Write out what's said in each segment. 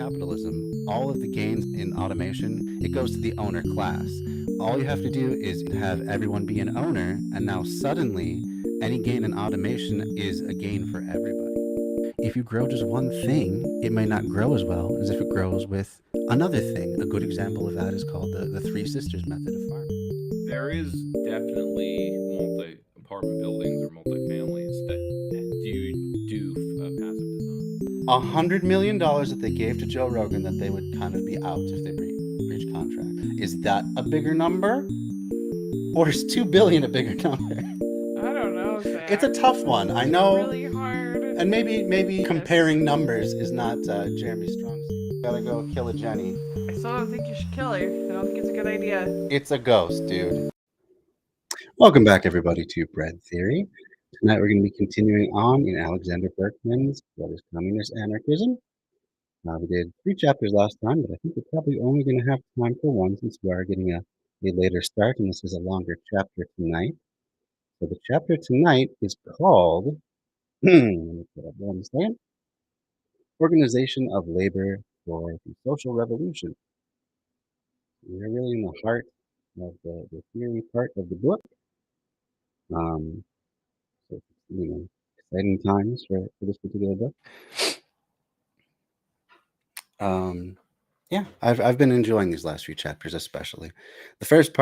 capitalism, all of the gains in automation, it goes to the owner class. All you have to do is have everyone be an owner, and now suddenly any gain in automation is a gain for everybody. If you grow just one thing, it may not grow as well as if it grows with another thing. A good example of that is called the Three Sisters method of farming. There is definitely multi-apartment buildings or multi-families that do passive design. $100 million that they gave to Joe Rogan that they would kind of be out if they breach contract. Is that a bigger number, or is 2 billion a bigger number? I don't know, Zach. It's a tough one. I It's know, really hard. and maybe comparing numbers is not Jeremy's strong suit. Gotta go kill a Jenny. I still don't think you should kill her. I don't think it's a good idea. It's a ghost, dude. Welcome back, everybody, to Bread Theory. Tonight we're going to be continuing on in Alexander Berkman's What is Communist Anarchism? We did 3 chapters last time, but I think we're probably only going to have time for one since we are getting a later start, and this is a longer chapter tonight. So the chapter tonight is called, let me put up one second, Organization of Labor for the Social Revolution. We're really in the heart of the theory part of the book. So, exciting times for this particular book. Yeah, I've been enjoying these last few chapters, especially. The first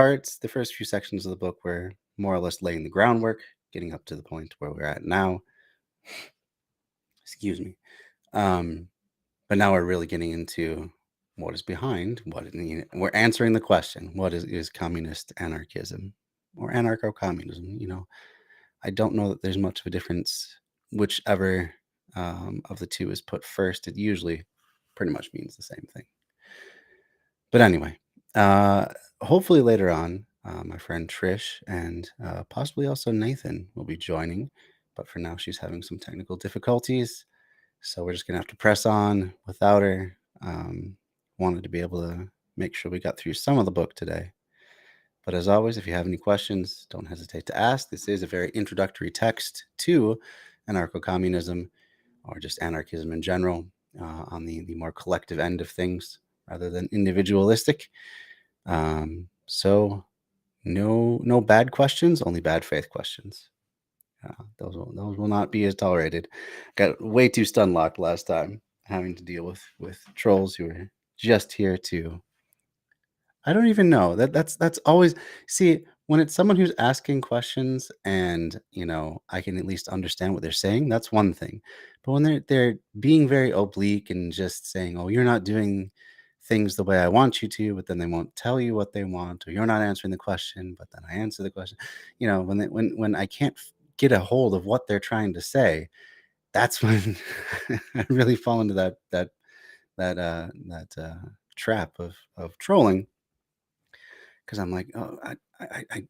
few sections of the book were more or less laying the groundwork, getting up to the point where we're at now. Excuse me. But now we're really getting into what is behind we're answering the question: what is communist anarchism or anarcho-communism? I don't know that there's much of a difference. Whichever of the two is put first, it usually pretty much means the same thing. But anyway, hopefully later on, my friend Trish and possibly also Nathan will be joining. But for now, she's having some technical difficulties. So we're just going to have to press on without her. Wanted to be able to make sure we got through some of the book today. But as always, if you have any questions, don't hesitate to ask. This is a very introductory text to anarcho-communism or just anarchism in general, on the more collective end of things rather than individualistic. So no bad questions, only bad faith questions. Those will not be as tolerated. Got way too stun locked last time, having to deal with trolls who are just here to. I don't even know. That's always, see, when it's someone who's asking questions and I can at least understand what they're saying, that's one thing. But when they're being very oblique and just saying, "Oh, you're not doing things the way I want you to," but then they won't tell you what they want, or you're not answering the question, but then I answer the question. When I can't get a hold of what they're trying to say, that's when I really fall into that trap of trolling. Because I'm like, oh,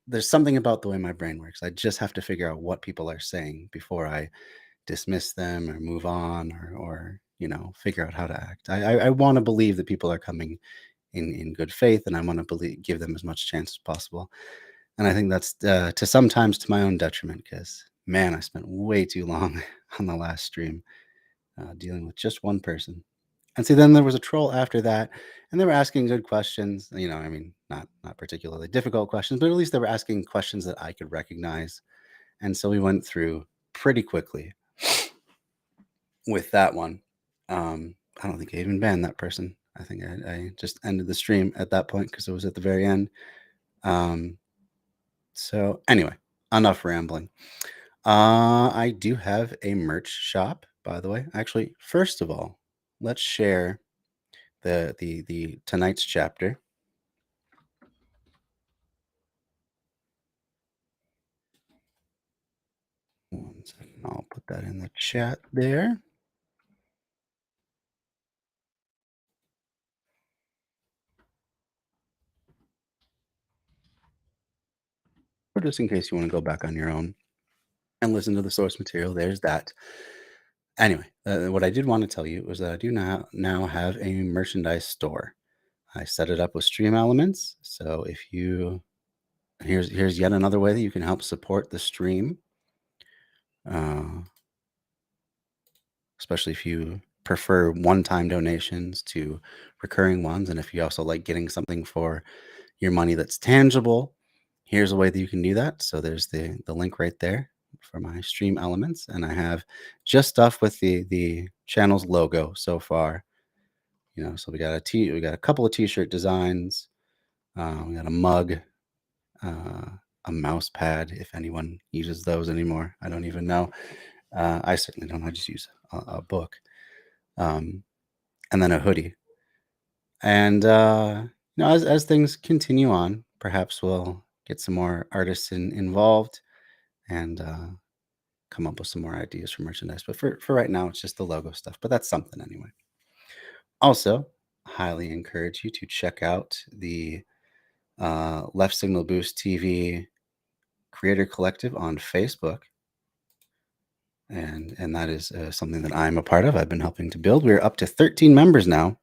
there's something about the way my brain works. I just have to figure out what people are saying before I dismiss them or move on or figure out how to act. I want to believe that people are coming in good faith, and I want to give them as much chance as possible. And I think that's sometimes to my own detriment, because man, I spent way too long on the last stream dealing with just one person. And see, then there was a troll after that, and they were asking good questions. Not particularly difficult questions, but at least they were asking questions that I could recognize. And so we went through pretty quickly with that one. I don't think I even banned that person. I think I just ended the stream at that point because it was at the very end. So anyway, enough rambling. I do have a merch shop, by the way. Actually, first of all, let's share the tonight's chapter. One second, I'll put that in the chat there. Or just in case you want to go back on your own and listen to the source material, there's that. Anyway, what I did want to tell you was that I do now have a merchandise store. I set it up with Stream Elements. So if you here's yet another way that you can help support the stream, especially if you prefer one-time donations to recurring ones. And if you also like getting something for your money that's tangible, here's a way that you can do that. So there's the link right there for my stream elements, and I have just stuff with the channel's logo so far. So we got a couple of t-shirt designs. We got a mug, a mouse pad, if anyone uses those anymore. I don't even know. I certainly don't. I just use a book, and then a hoodie. And as things continue on, perhaps we'll get some more artists involved and come up with some more ideas for merchandise. But for right now, it's just the logo stuff. But that's something anyway. Also, highly encourage you to check out the Left Signal Boost TV Creator Collective on Facebook. And that is something that I'm a part of. I've been helping to build. We're up to 13 members now.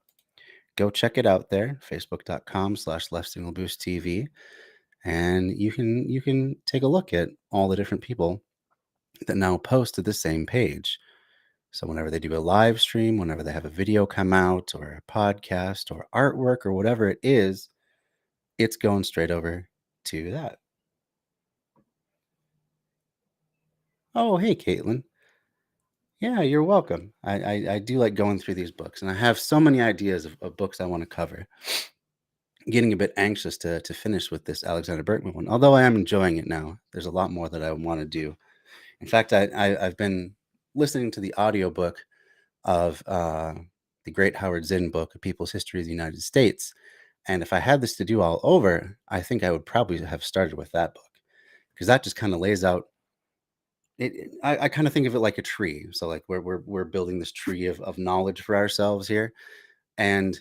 Go check it out there, facebook.com/Left Signal Boost TV. And you can take a look at all the different people that now post to the same page. So whenever they do a live stream, whenever they have a video come out or a podcast or artwork or whatever it is, it's going straight over to that. Oh, hey, Caitlin. Yeah, you're welcome. I do like going through these books, and I have so many ideas of books I want to cover. Getting a bit anxious to finish with this Alexander Berkman one, although I am enjoying it now. There's a lot more that I want to do. In fact, I've been listening to the audiobook of the great Howard Zinn book, A People's History of the United States. And if I had this to do all over, I think I would probably have started with that book, because that just kind of lays out I kind of think of it like a tree. So like we're building this tree of knowledge for ourselves here, and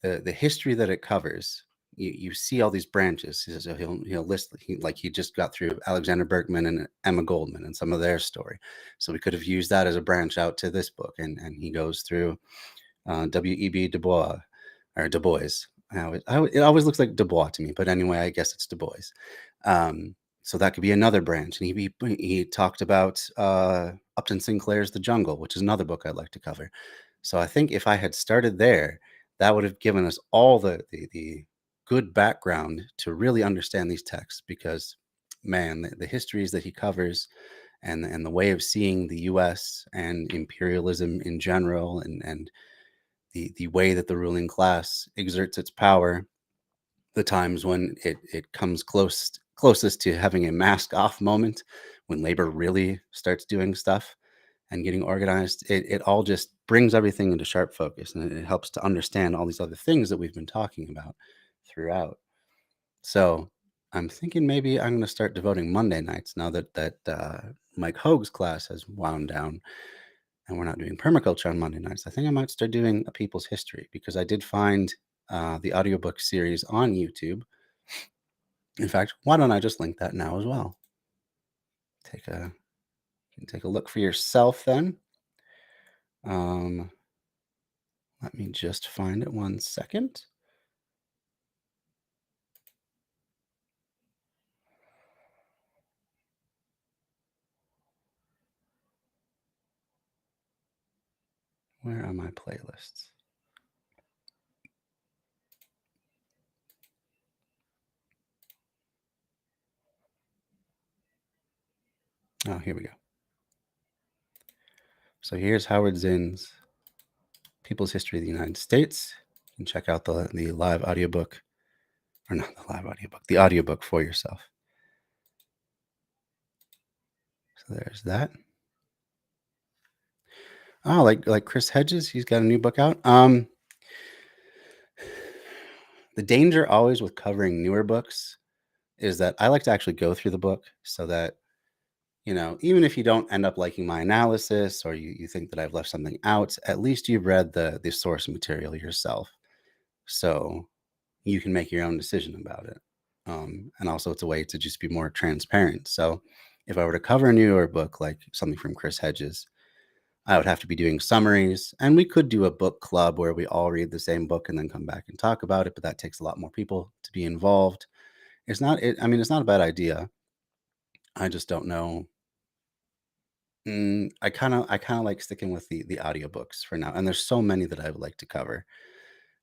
the history that it covers. You see all these branches. So he'll list he just got through Alexander Berkman and Emma Goldman and some of their story. So we could have used that as a branch out to this book, and he goes through W.E.B. Du Bois or Du Bois. It always looks like Du Bois to me, but anyway, I guess it's Du Bois. So that could be another branch. And he talked about Upton Sinclair's The Jungle, which is another book I'd like to cover. So I think if I had started there, that would have given us all the good background to really understand these texts, because, man, the histories that he covers and the way of seeing the U.S. and imperialism in general, and the way that the ruling class exerts its power, the times when it comes closest to having a mask off moment, when labor really starts doing stuff and getting organized, it all just brings everything into sharp focus, and it helps to understand all these other things that we've been talking about throughout. So I'm thinking maybe I'm going to start devoting Monday nights, now that Mike Hoag's class has wound down and we're not doing permaculture on Monday nights. I think I might start doing A People's History, because I did find the audiobook series on YouTube. In fact, why don't I just link that now as well? You can take a look for yourself then. Let me just find it 1 second. Where are my playlists? Oh, here we go. So here's Howard Zinn's People's History of the United States. You can check out the live audiobook, or not the live audiobook, the audiobook for yourself. So there's that. Oh, like Chris Hedges, he's got a new book out. The danger always with covering newer books is that I like to actually go through the book, so that, even if you don't end up liking my analysis, or you think that I've left something out, at least you've read the source material yourself, so you can make your own decision about it. And also it's a way to just be more transparent. So if I were to cover a newer book, like something from Chris Hedges, I would have to be doing summaries, and we could do a book club where we all read the same book and then come back and talk about it, but that takes a lot more people to be involved. It's not a bad idea. I just don't know I kind of like sticking with the audiobooks for now, and there's so many that I would like to cover.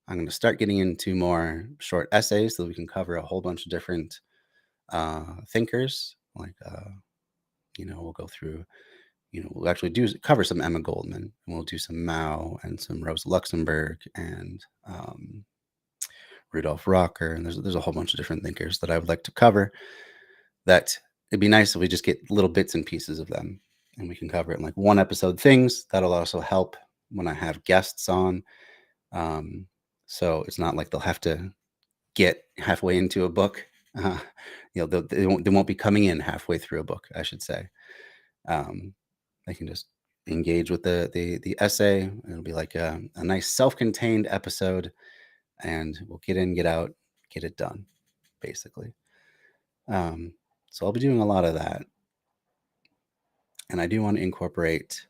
I'm going to start getting into more short essays so that we can cover a whole bunch of different thinkers. Like, we'll go through. We'll actually cover some Emma Goldman, and we'll do some Mao and some Rosa Luxemburg and Rudolf Rocker, and there's a whole bunch of different thinkers that I would like to cover. That it'd be nice if we just get little bits and pieces of them, and we can cover it in like one episode things. That'll also help when I have guests on. So it's not like they'll have to get halfway into a book. They won't be coming in halfway through a book, I should say. They can just engage with the essay. It'll be like a nice self-contained episode, and we'll get in, get out, get it done, basically. So I'll be doing a lot of that, and I do want to incorporate,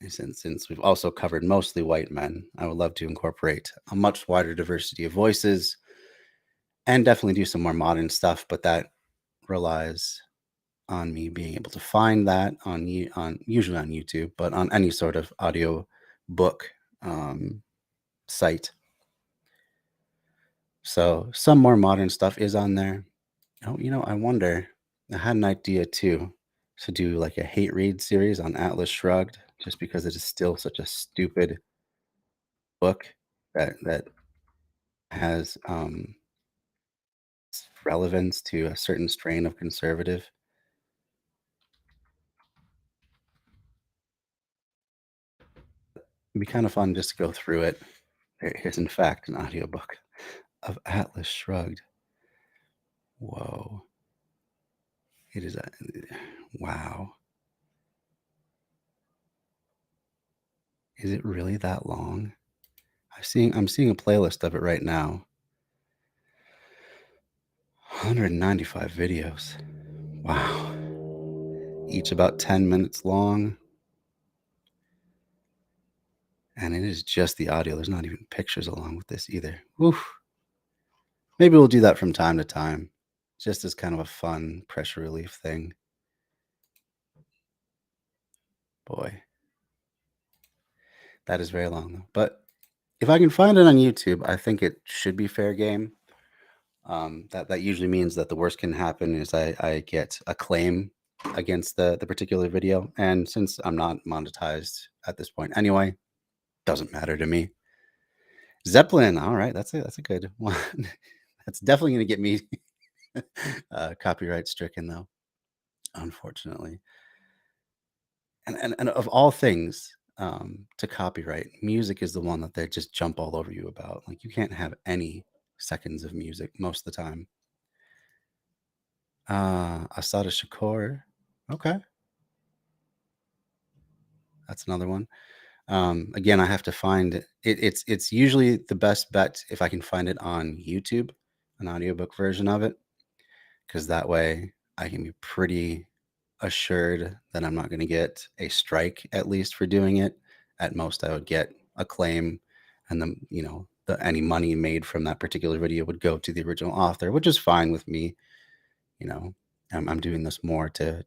since we've also covered mostly white men, I would love to incorporate a much wider diversity of voices, and definitely do some more modern stuff. But that relies on me being able to find that on usually on YouTube, but on any sort of audio book site. So some more modern stuff is on there. Oh, I wonder. I had an idea too to do like a hate read series on Atlas Shrugged, just because it is still such a stupid book that has relevance to a certain strain of conservative. It'd be kind of fun just to go through it. Here's in fact an audiobook of Atlas Shrugged. Whoa. It is wow. Is it really that long? I'm seeing a playlist of it right now. 195 videos. Wow. Each about 10 minutes long. And it is just the audio. There's not even pictures along with this either. Oof. Maybe we'll do that from time to time, just as kind of a fun pressure relief thing. Boy. That is very long, though. But if I can find it on YouTube, I think it should be fair game. That usually means that the worst can happen is I get a claim against the particular video. And since I'm not monetized at this point anyway, doesn't matter to me. Zeppelin, all right, that's a good one. That's definitely going to get me copyright stricken, though, unfortunately. And of all things, to copyright, music is the one that they just jump all over you about. Like, you can't have any seconds of music most of the time. Asada Shakur. Okay. That's another one. Again, I have to find it. It's usually the best bet if I can find it on YouTube, an audiobook version of it, because that way I can be pretty assured that I'm not going to get a strike, at least for doing it. At most, I would get a claim, and any money made from that particular video would go to the original author, which is fine with me. I'm doing this more to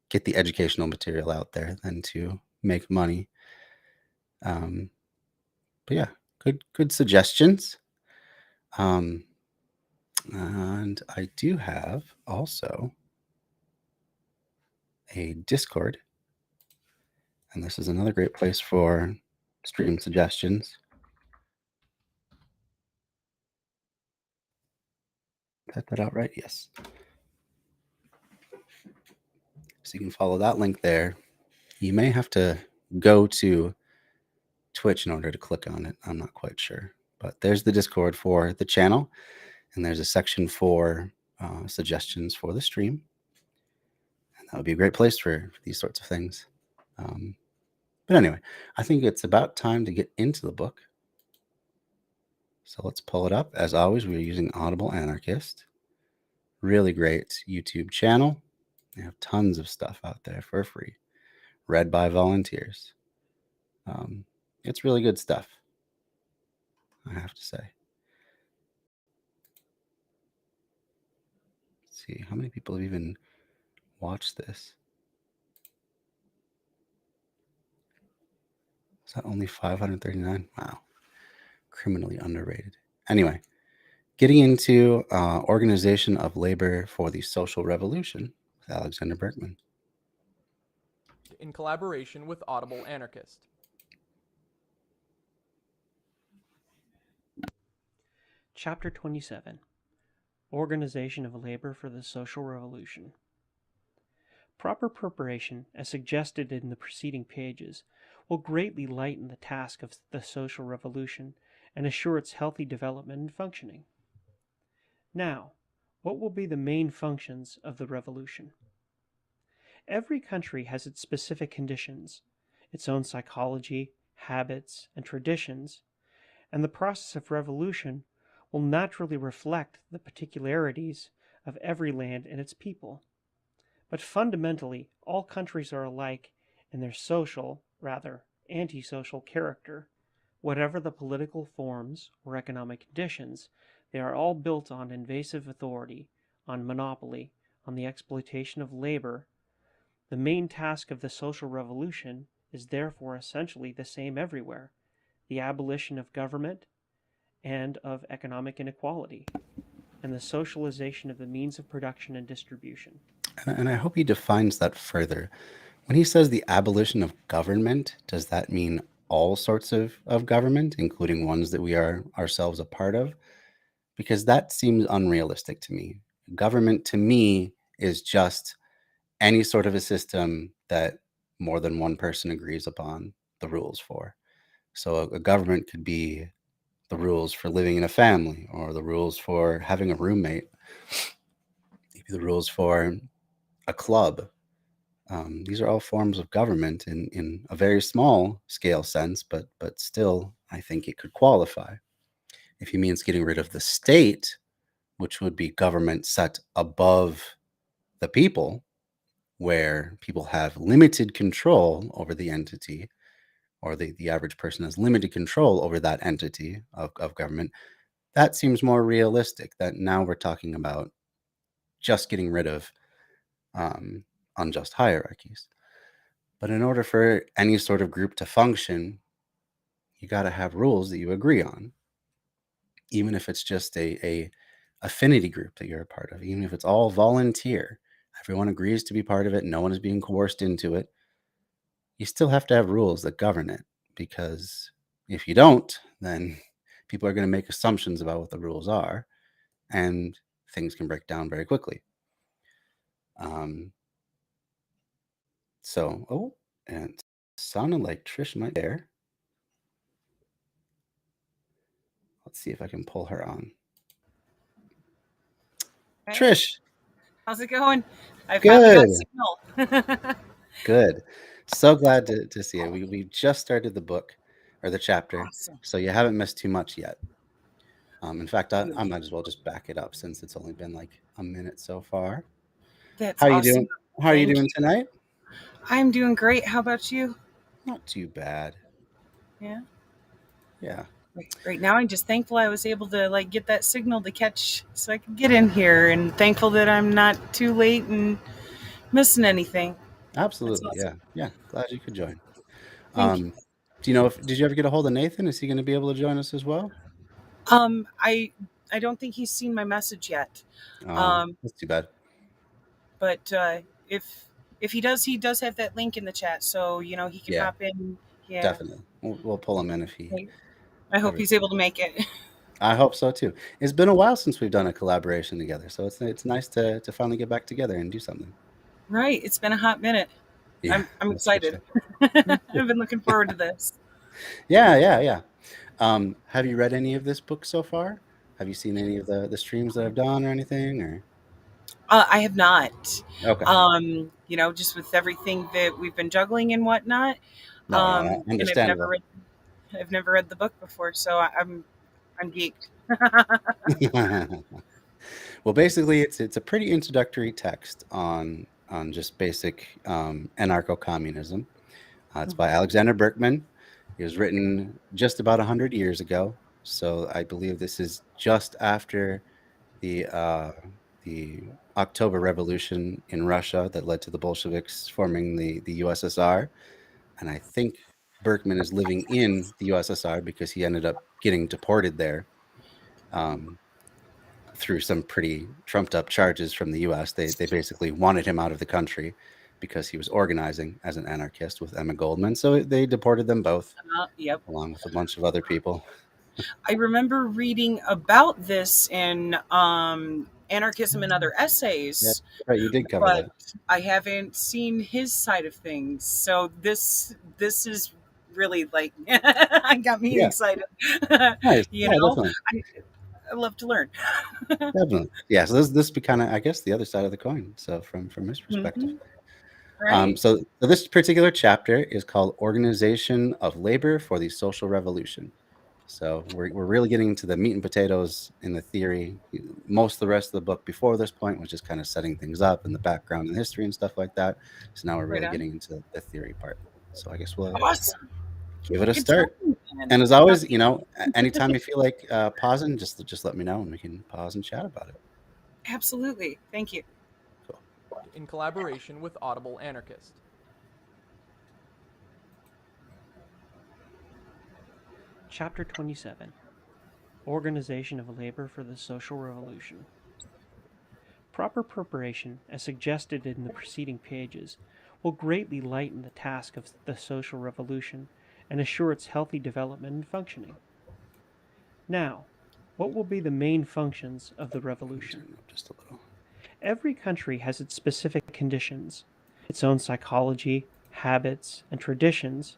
get the educational material out there than to make money. But yeah, good suggestions. And I do have also a Discord, and this is another great place for stream suggestions. Type that out right? Yes. So you can follow that link there. You may have to go to Twitch in order to click on it. I'm not quite sure. But there's the Discord for the channel, and there's a section for suggestions for the stream. And that would be a great place for these sorts of things. But anyway, I think it's about time to get into the book. So let's pull it up. As always, we're using Audible Anarchist. Really great YouTube channel. They have tons of stuff out there for free, read by volunteers. It's really good stuff, I have to say. Let's see, how many people have even watched this? Is that only 539? Wow. Criminally underrated. Anyway, getting into Organization of Labor for the Social Revolution with Alexander Berkman. In collaboration with Audible Anarchist. Chapter 27 Organization of Labor for the Social Revolution. Proper preparation, as suggested in the preceding pages, will greatly lighten the task of the social revolution and assure its healthy development and functioning. Now, what will be the main functions of the revolution? Every country has its specific conditions, its own psychology, habits, and traditions, and the process of revolution will naturally reflect the particularities of every land and its people. But fundamentally, all countries are alike in their social, rather antisocial character. Whatever the political forms or economic conditions, they are all built on invasive authority, on monopoly, on the exploitation of labor. The main task of the social revolution is therefore essentially the same everywhere: the abolition of government and of economic inequality, and the socialization of the means of production and distribution. And I hope he defines that further. When he says the abolition of government, does that mean all sorts of government, including ones that we are ourselves a part of? Because that seems unrealistic to me. Government, to me, is just any sort of a system that more than one person agrees upon the rules for. So a government could be the rules for living in a family, or the rules for having a roommate, maybe the rules for a club. These are all forms of government in a very small scale sense, but still, I think it could qualify. If he means getting rid of the state, which would be government set above the people, where people have limited control over the entity, or the average person has limited control over that entity of government, that seems more realistic. That now we're talking about just getting rid of unjust hierarchies. But in order for any sort of group to function, you got to have rules that you agree on, even if it's just a affinity group that you're a part of, even if it's all volunteer. Everyone agrees to be part of it. No one is being coerced into it. You still have to have rules that govern it, because if you don't, then people are going to make assumptions about what the rules are, and things can break down very quickly. And it sounded like Trish might be there. Let's see if I can pull her on. Hey, Trish, how's it going? I finally got good. signal. Good. So glad to see it. We just started the book, or the chapter, Awesome. so you haven't missed too much yet. In fact, I Beautiful. might as well just back it up, since it's only been like a minute so far. That's How are you awesome. doing? How are you Thank doing you. tonight? I'm doing great. How about you? Not too bad. Yeah. Yeah. Right now, I'm just thankful I was able to get that signal to catch so I could get in here, and thankful that I'm not too late and missing anything. That's Absolutely. awesome. Yeah. Glad you could join. Thank you. Do you know did you ever get a hold of Nathan? Is he going to be able to join us as well? I don't think he's seen my message yet. Oh, that's too bad. But if he does have that link in the chat, so he can Yeah, hop in. Yeah. definitely. We'll pull him in if he. Right. I hope he's able to make it. I hope so too. It's been a while since we've done a collaboration together, so it's nice to finally get back together and do something. Right. It's been a hot minute. Yeah, I'm that's for excited. sure. I've been looking forward to this. Yeah. Have you read any of this book so far? Have you seen any of the streams that I've done or anything? Or I have not. okay, Just with everything that we've been juggling and whatnot. no, And understandable. I've never read the book before, so I'm geeked. Well, basically, it's a pretty introductory text on just basic anarcho-communism. It's by Alexander Berkman. It was written just about 100 years ago, so I believe this is just after the October Revolution in Russia that led to the Bolsheviks forming the USSR, and I think Berkman is living in the USSR because he ended up getting deported there through some pretty trumped up charges from the US. They basically wanted him out of the country because he was organizing as an anarchist with Emma Goldman. So they deported them both, Yep. along with a bunch of other people. I remember reading about this in Anarchism and Other Essays, Right, you did cover but that. I haven't seen his side of things. So this is really like got me Yeah. excited. Nice. You Yeah, know, definitely. I love to learn. Definitely. Yeah, so this be kind of, I guess, the other side of the coin. So from his perspective. Right. So this particular chapter is called Organization of Labor for the Social Revolution. So we're really getting into the meat and potatoes in the theory. Most of the rest of the book before this point was just kind of setting things up and the background and history and stuff like that. So now we're really Right on. getting into the theory part. So I guess we'll Awesome. give it a Good start. talking, man. And as always, anytime you feel like pausing, just let me know and we can pause and chat about it. Absolutely. Thank you. Cool. In collaboration with Audible Anarchist. Chapter 27 Organization of Labor for the Social Revolution. Proper preparation, as suggested in the preceding pages, will greatly lighten the task of the social revolution and assure its healthy development and functioning. Now, what will be the main functions of the revolution? Turn it up just a little. Every country has its specific conditions, its own psychology, habits, and traditions,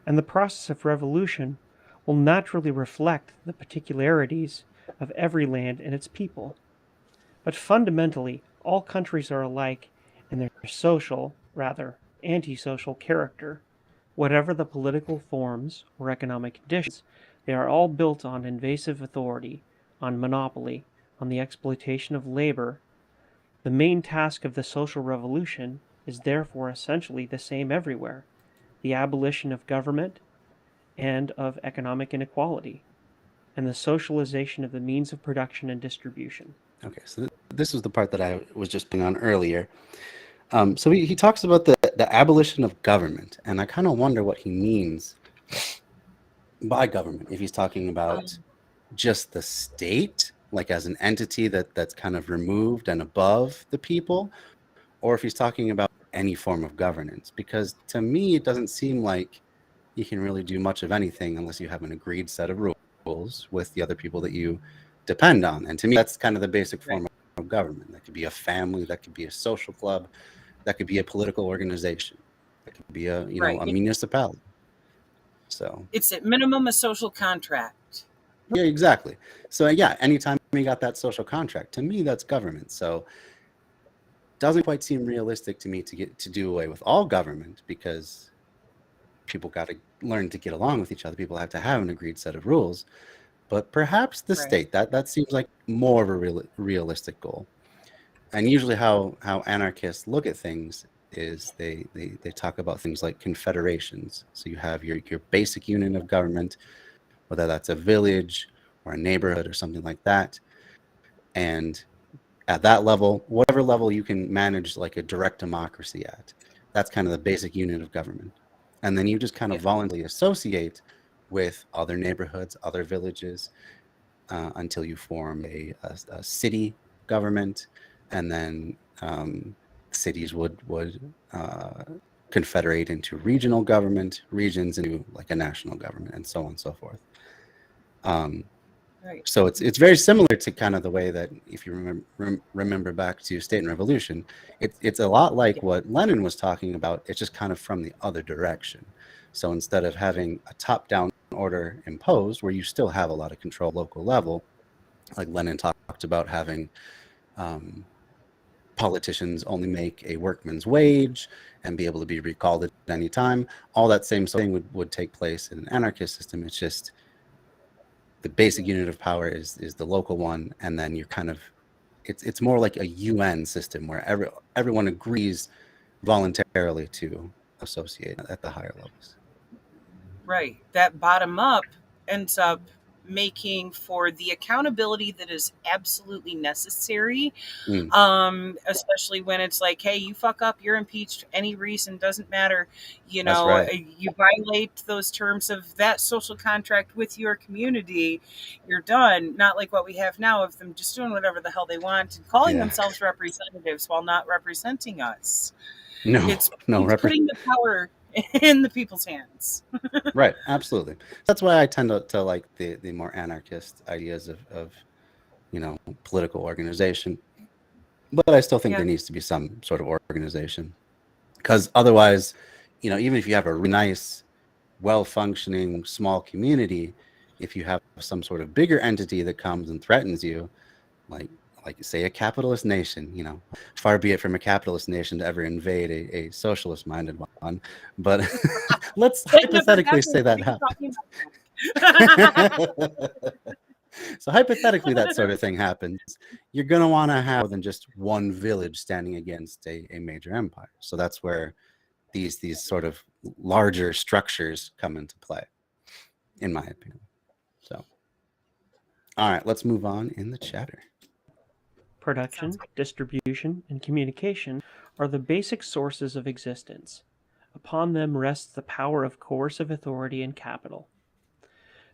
and the process of revolution will naturally reflect the particularities of every land and its people. But fundamentally, all countries are alike in their social, rather antisocial character. Whatever the political forms or economic conditions, they are all built on invasive authority, on monopoly, on the exploitation of labor. The main task of the social revolution is therefore essentially the same everywhere: the abolition of government and of economic inequality, and the socialization of the means of production and distribution. Okay, so this is the part that I was just putting on earlier. So he talks about the abolition of government, and I kind of wonder what he means by government. If he's talking about just the state, like as an entity that's kind of removed and above the people, or if he's talking about any form of governance. Because to me, it doesn't seem like you can really do much of anything unless you have an agreed set of rules with the other people that you depend on. And to me, that's kind of the basic form of government. That could be a family, that could be a social club, that could be a political organization, that could be a a municipality. So it's at minimum a social contract. Yeah, exactly. So yeah, anytime we got that social contract, to me that's government. So doesn't quite seem realistic to me to do away with all government, because people got to learn to get along with each other. People have to have an agreed set of rules. But perhaps the state, that seems like more of a realistic goal. And usually how anarchists look at things is they talk about things like confederations. So you have your basic unit of government, whether that's a village or a neighborhood or something like that. And at that level, whatever level you can manage like a direct democracy at, that's kind of the basic unit of government. And then you just kind of voluntarily associate with other neighborhoods, other villages, until you form a city government. And then cities would confederate into regional government, regions into like a national government, and so on and so forth. So it's very similar to kind of the way that, if you remember back to State and Revolution, it's a lot like what Lenin was talking about. It's just kind of from the other direction. So instead of having a top-down order imposed, where you still have a lot of control local level, like Lenin talked about having politicians only make a workman's wage and be able to be recalled at any time. All that same thing would take place in an anarchist system. It's just the basic unit of power is the local one, and then you're kind of, it's more like a UN system where everyone agrees voluntarily to associate at the higher levels. Right. That bottom up ends up making for the accountability that is absolutely necessary. Especially when it's like, hey, you fuck up, you're impeached, any reason doesn't matter. That's right. You violate those terms of that social contract with your community, you're done. Not like what we have now of them just doing whatever the hell they want and calling Yeah. themselves representatives while not representing us. No, It's no, putting the power in the people's hands. right, absolutely. That's why I tend to like the more anarchist ideas of political organization, but I still think Yeah. there needs to be some sort of organization, because otherwise, even if you have a really nice, well-functioning small community, if you have some sort of bigger entity that comes and threatens you, like say a capitalist nation, far be it from a capitalist nation to ever invade a socialist minded one, but let's hypothetically say that happens. So hypothetically that sort of thing happens, you're going to want to have more than just one village standing against a major empire. So that's where these sort of larger structures come into play, in my opinion. So all right, let's move on in the chapter. Production, distribution, and communication are the basic sources of existence. Upon them rests the power of coercive authority and capital.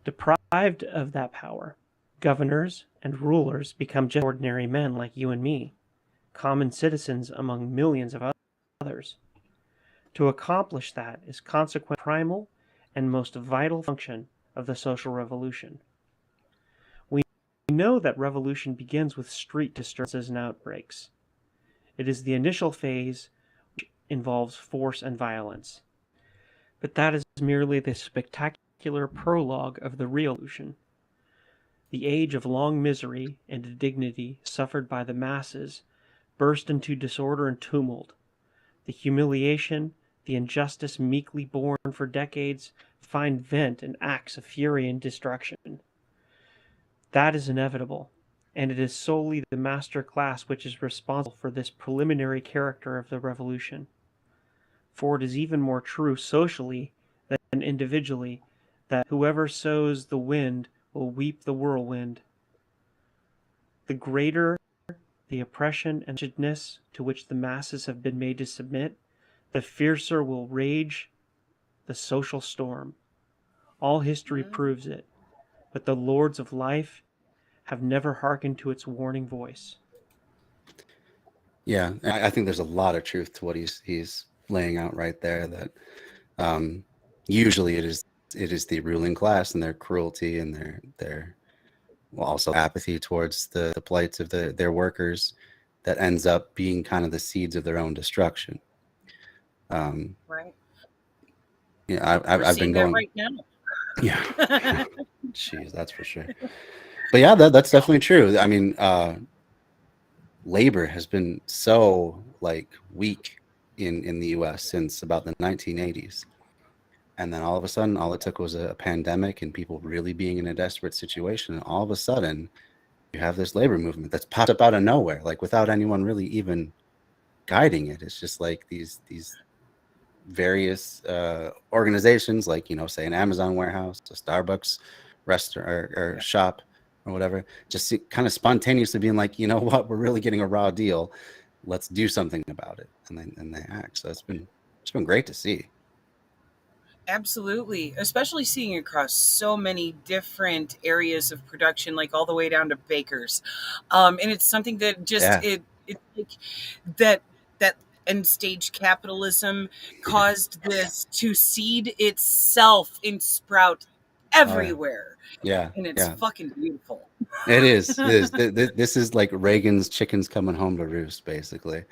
Deprived of that power, governors and rulers become just ordinary men like you and me, common citizens among millions of others. To accomplish that is consequent primal and most vital function of the social revolution. We know that revolution begins with street disturbances and outbreaks. It is the initial phase which involves force and violence. But that is merely the spectacular prologue of the real revolution. The age of long misery and indignity suffered by the masses burst into disorder and tumult. The humiliation, the injustice meekly borne for decades find vent in acts of fury and destruction. That is inevitable, and it is solely the master class which is responsible for this preliminary character of the revolution. For it is even more true socially than individually that whoever sows the wind will reap the whirlwind. The greater the oppression and wretchedness to which the masses have been made to submit, the fiercer will rage the social storm. All history proves it, but the lords of life have never hearkened to its warning voice. Yeah, I think there's a lot of truth to what he's laying out right there, that usually it is the ruling class and their cruelty and their also apathy towards the plights of their workers that ends up being kind of the seeds of their own destruction. Right. Yeah, We're I've seeing been going that right now. Yeah. Jeez, that's for sure. But yeah, that's definitely true. I mean, labor has been so weak in the US since about the 1980s. And then all of a sudden, all it took was a pandemic and people really being in a desperate situation. And all of a sudden, you have this labor movement that's popped up out of nowhere, without anyone really even guiding it. It's just these various organizations, say an Amazon warehouse, a Starbucks restaurant or shop or whatever, just kind of spontaneously being like, you know what, we're really getting a raw deal. Let's do something about it. And they act. So it's been great to see. Absolutely, especially seeing across so many different areas of production, like all the way down to bakers, and it's something that just it's like that end stage capitalism caused this to seed itself and sprout everywhere. Yeah, and it's fucking beautiful. It is. This is like Reagan's chickens coming home to roost, basically.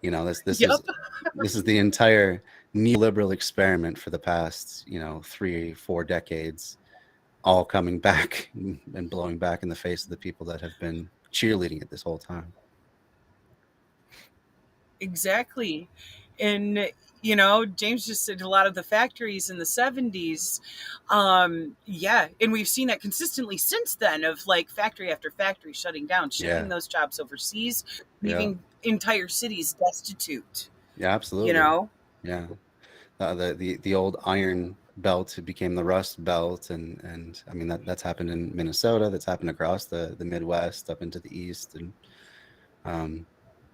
This is the entire neoliberal experiment for the past 3-4 decades, all coming back and blowing back in the face of the people that have been cheerleading it this whole time. Exactly. And James just said a lot of the factories in the 70s, and we've seen that consistently since then, of factory after factory shutting down, shipping those jobs overseas, leaving entire cities destitute. Yeah, absolutely. Yeah, the old iron belt became the Rust Belt, and I mean that's happened in Minnesota. That's happened across the Midwest up into the East, and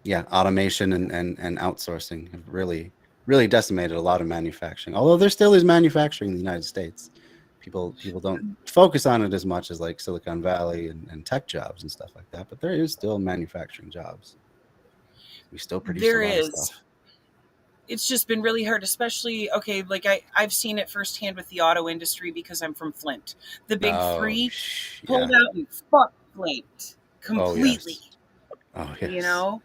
yeah, automation and outsourcing have really decimated a lot of manufacturing. Although there still is manufacturing in the United States, people don't focus on it as much as like Silicon Valley and tech jobs and stuff like that. But there is still manufacturing jobs. We still produce a lot of stuff. It's just been really hard, especially, okay, like I've seen it firsthand with the auto industry because I'm from Flint. The big three pulled out and fucked Flint completely. Oh, yes. You know,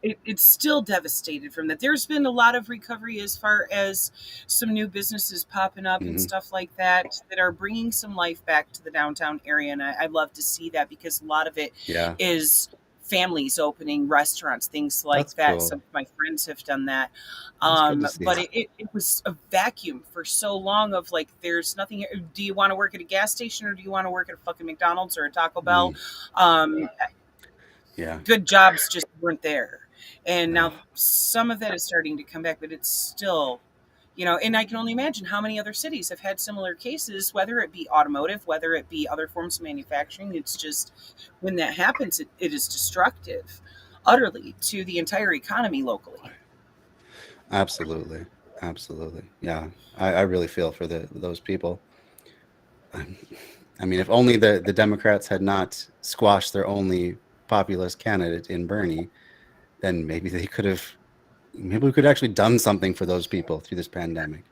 it's still devastated from that. There's been a lot of recovery as far as some new businesses popping up and stuff like that are bringing some life back to the downtown area. And I love to see that because a lot of it is families opening restaurants, things like That's that. cool. Some of my friends have done that. But it was a vacuum for so long of like, there's nothing here. Do you want to work at a gas station or do you want to work at a fucking McDonald's or a Taco Bell? Good jobs just weren't there. And now some of that is starting to come back, but it's still, you know, and I can only imagine how many other cities have had similar cases, whether it be automotive, whether it be other forms of manufacturing. It's just, when that happens, it is destructive utterly to the entire economy locally. Absolutely. Yeah. I really feel for those people. I mean, if only the Democrats had not squashed their only populist candidate in Bernie, then maybe we could actually done something for those people through this pandemic.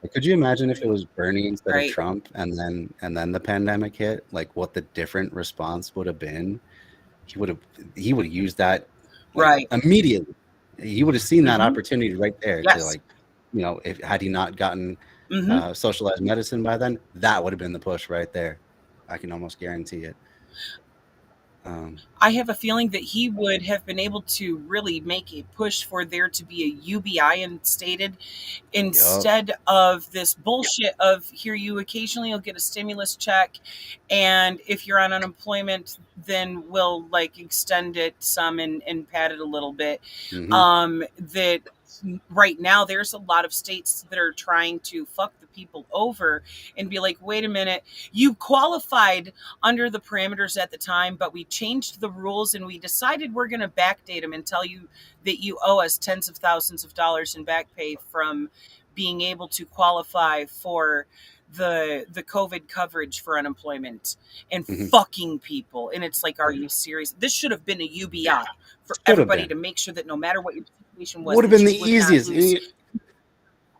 Like, could you imagine if it was Bernie instead of Trump, and then the pandemic hit? Like, what the different response would have been? He would have used that immediately. He would have seen that opportunity right there to, like, you know, had he not gotten socialized medicine by then, that would have been the push right there. I can almost guarantee it. I have a feeling that he would have been able to really make a push for there to be a UBI instated instead of this bullshit of here, you occasionally will get a stimulus check, and if you're on unemployment, then we'll like extend it some and pad it a little bit. That right now there's a lot of states that are trying to fuck the people over and be like, wait a minute, you qualified under the parameters at the time, but we changed the rules and we decided we're going to backdate them and tell you that you owe us tens of thousands of dollars in back pay from being able to qualify for the COVID coverage for unemployment and fucking people. And it's like, are you serious? This should have been a UBI for everybody to make sure that no matter what your situation was, would have been the easiest.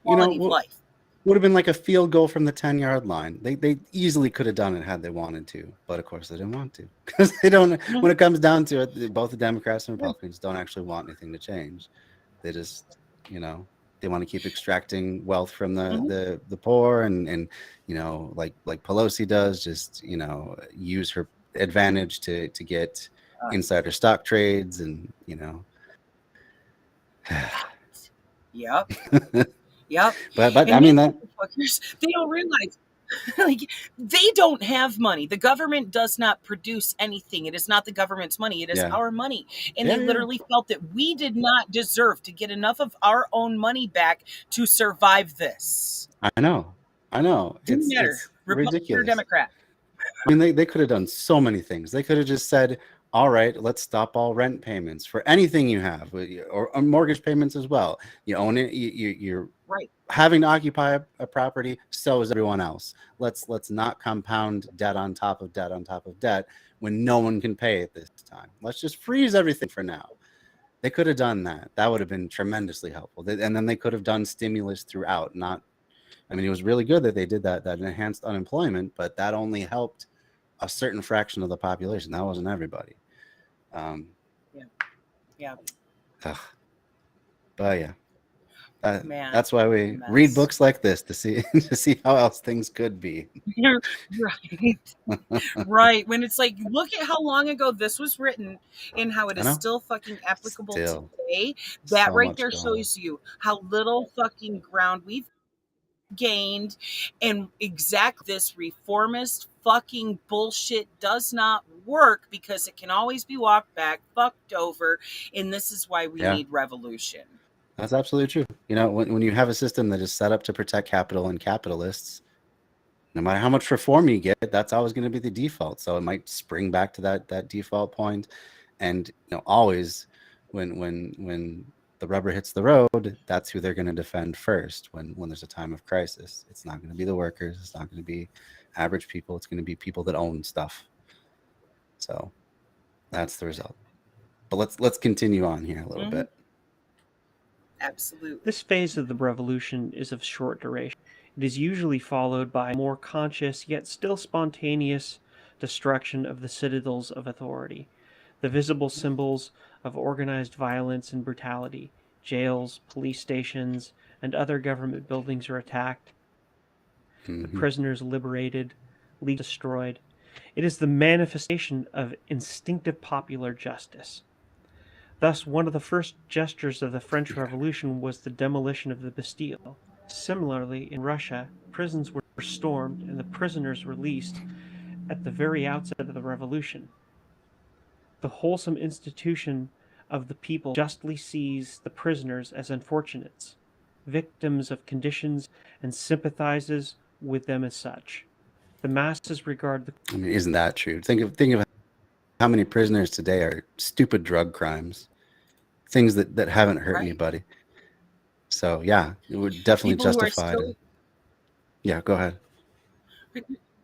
Quality of life. Would have been like a field goal from the 10-yard line. They easily could have done it had they wanted to, but of course they didn't want to, because they don't. When it comes down to it, both the Democrats and Republicans don't actually want anything to change. They just, you know, they want to keep extracting wealth from the poor, and you know, like Pelosi does, just, you know, use her advantage to get insider stock trades, and you know. Yep. But I mean, that they don't realize, like, they don't have money. The government does not produce anything. It is not the government's money. It is our money. And they literally felt that we did not deserve to get enough of our own money back to survive this. I know. Didn't matter. Republican ridiculous. Or Democrat. I mean, they could have done so many things. They could have just said, all right, let's stop all rent payments for anything you have, or mortgage payments as well. You own it. You're having to occupy a property. So is everyone else. Let's not compound debt on top of debt on top of debt when no one can pay at this time. Let's just freeze everything for now. They could have done that. That would have been tremendously helpful. And then they could have done stimulus throughout. I mean, it was really good that they did that enhanced unemployment, but that only helped a certain fraction of the population. That wasn't everybody. But yeah, that's why we read books like this, to see how else things could be. Right. When it's like, look at how long ago this was written and how it is still fucking applicable today. That right there shows you how little fucking ground we've gained, and this reformist fucking bullshit does not work, because it can always be walked back, fucked over, and this is why we need revolution. That's absolutely true. You know, when you have a system that is set up to protect capital and capitalists, no matter how much reform you get, that's always going to be the default. So it might spring back to that default point. And always when the rubber hits the road, that's who they're going to defend first. When there's a time of crisis, it's not going to be the workers. It's not going to be average people. It's going to be people that own stuff. So that's the result. But let's continue on here a little bit. Absolutely. This phase of the revolution is of short duration. It is usually followed by more conscious yet still spontaneous destruction of the citadels of authority, the visible symbols of organized violence and brutality. Jails, police stations, and other government buildings are attacked. The prisoners liberated, legally destroyed. It is the manifestation of instinctive popular justice. Thus, one of the first gestures of the French Revolution was the demolition of the Bastille. Similarly, in Russia, prisons were stormed and the prisoners released at the very outset of the revolution. The wholesome institution of the people justly sees the prisoners as unfortunates, victims of conditions, and sympathizes with them as such. The masses regard the... I mean, isn't that true? Think of how many prisoners today are stupid drug crimes, things that haven't hurt anybody. So yeah, it would definitely justify it. Yeah, go ahead.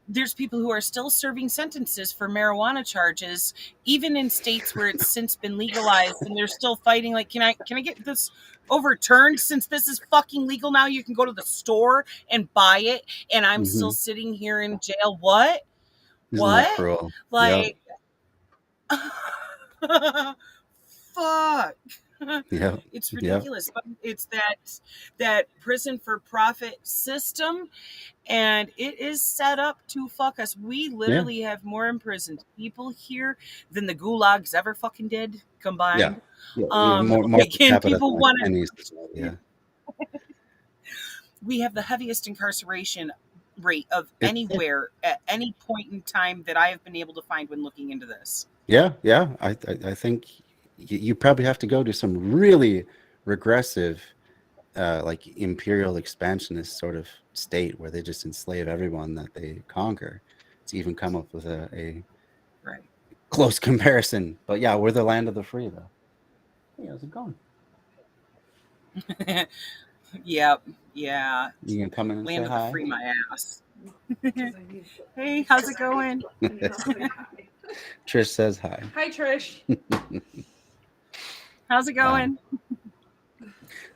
There's people who are still serving sentences for marijuana charges, even in states where it's since been legalized, and they're still fighting. Like, can I get this overturned since this is fucking legal now? You can go to the store and buy it, and I'm still sitting here in jail. What? Isn't that cruel? Like, fuck. Yeah, it's ridiculous. But it's that prison for profit system, and it is set up to fuck us. We literally have more imprisoned people here than the gulags ever fucking did combined. More people want to. We have the heaviest incarceration rate of anywhere at any point in time that I have been able to find when looking into this. Yeah. I think you probably have to go to some really regressive, like imperial expansionist sort of state where they just enslave everyone that they conquer to even come up with a close comparison. But yeah, we're the land of the free, though. Hey, how's it going? Yeah. You can come in and land say of hi. the free, my ass. Hey, how's it going? Trish says hi. Hi, Trish. How's it going?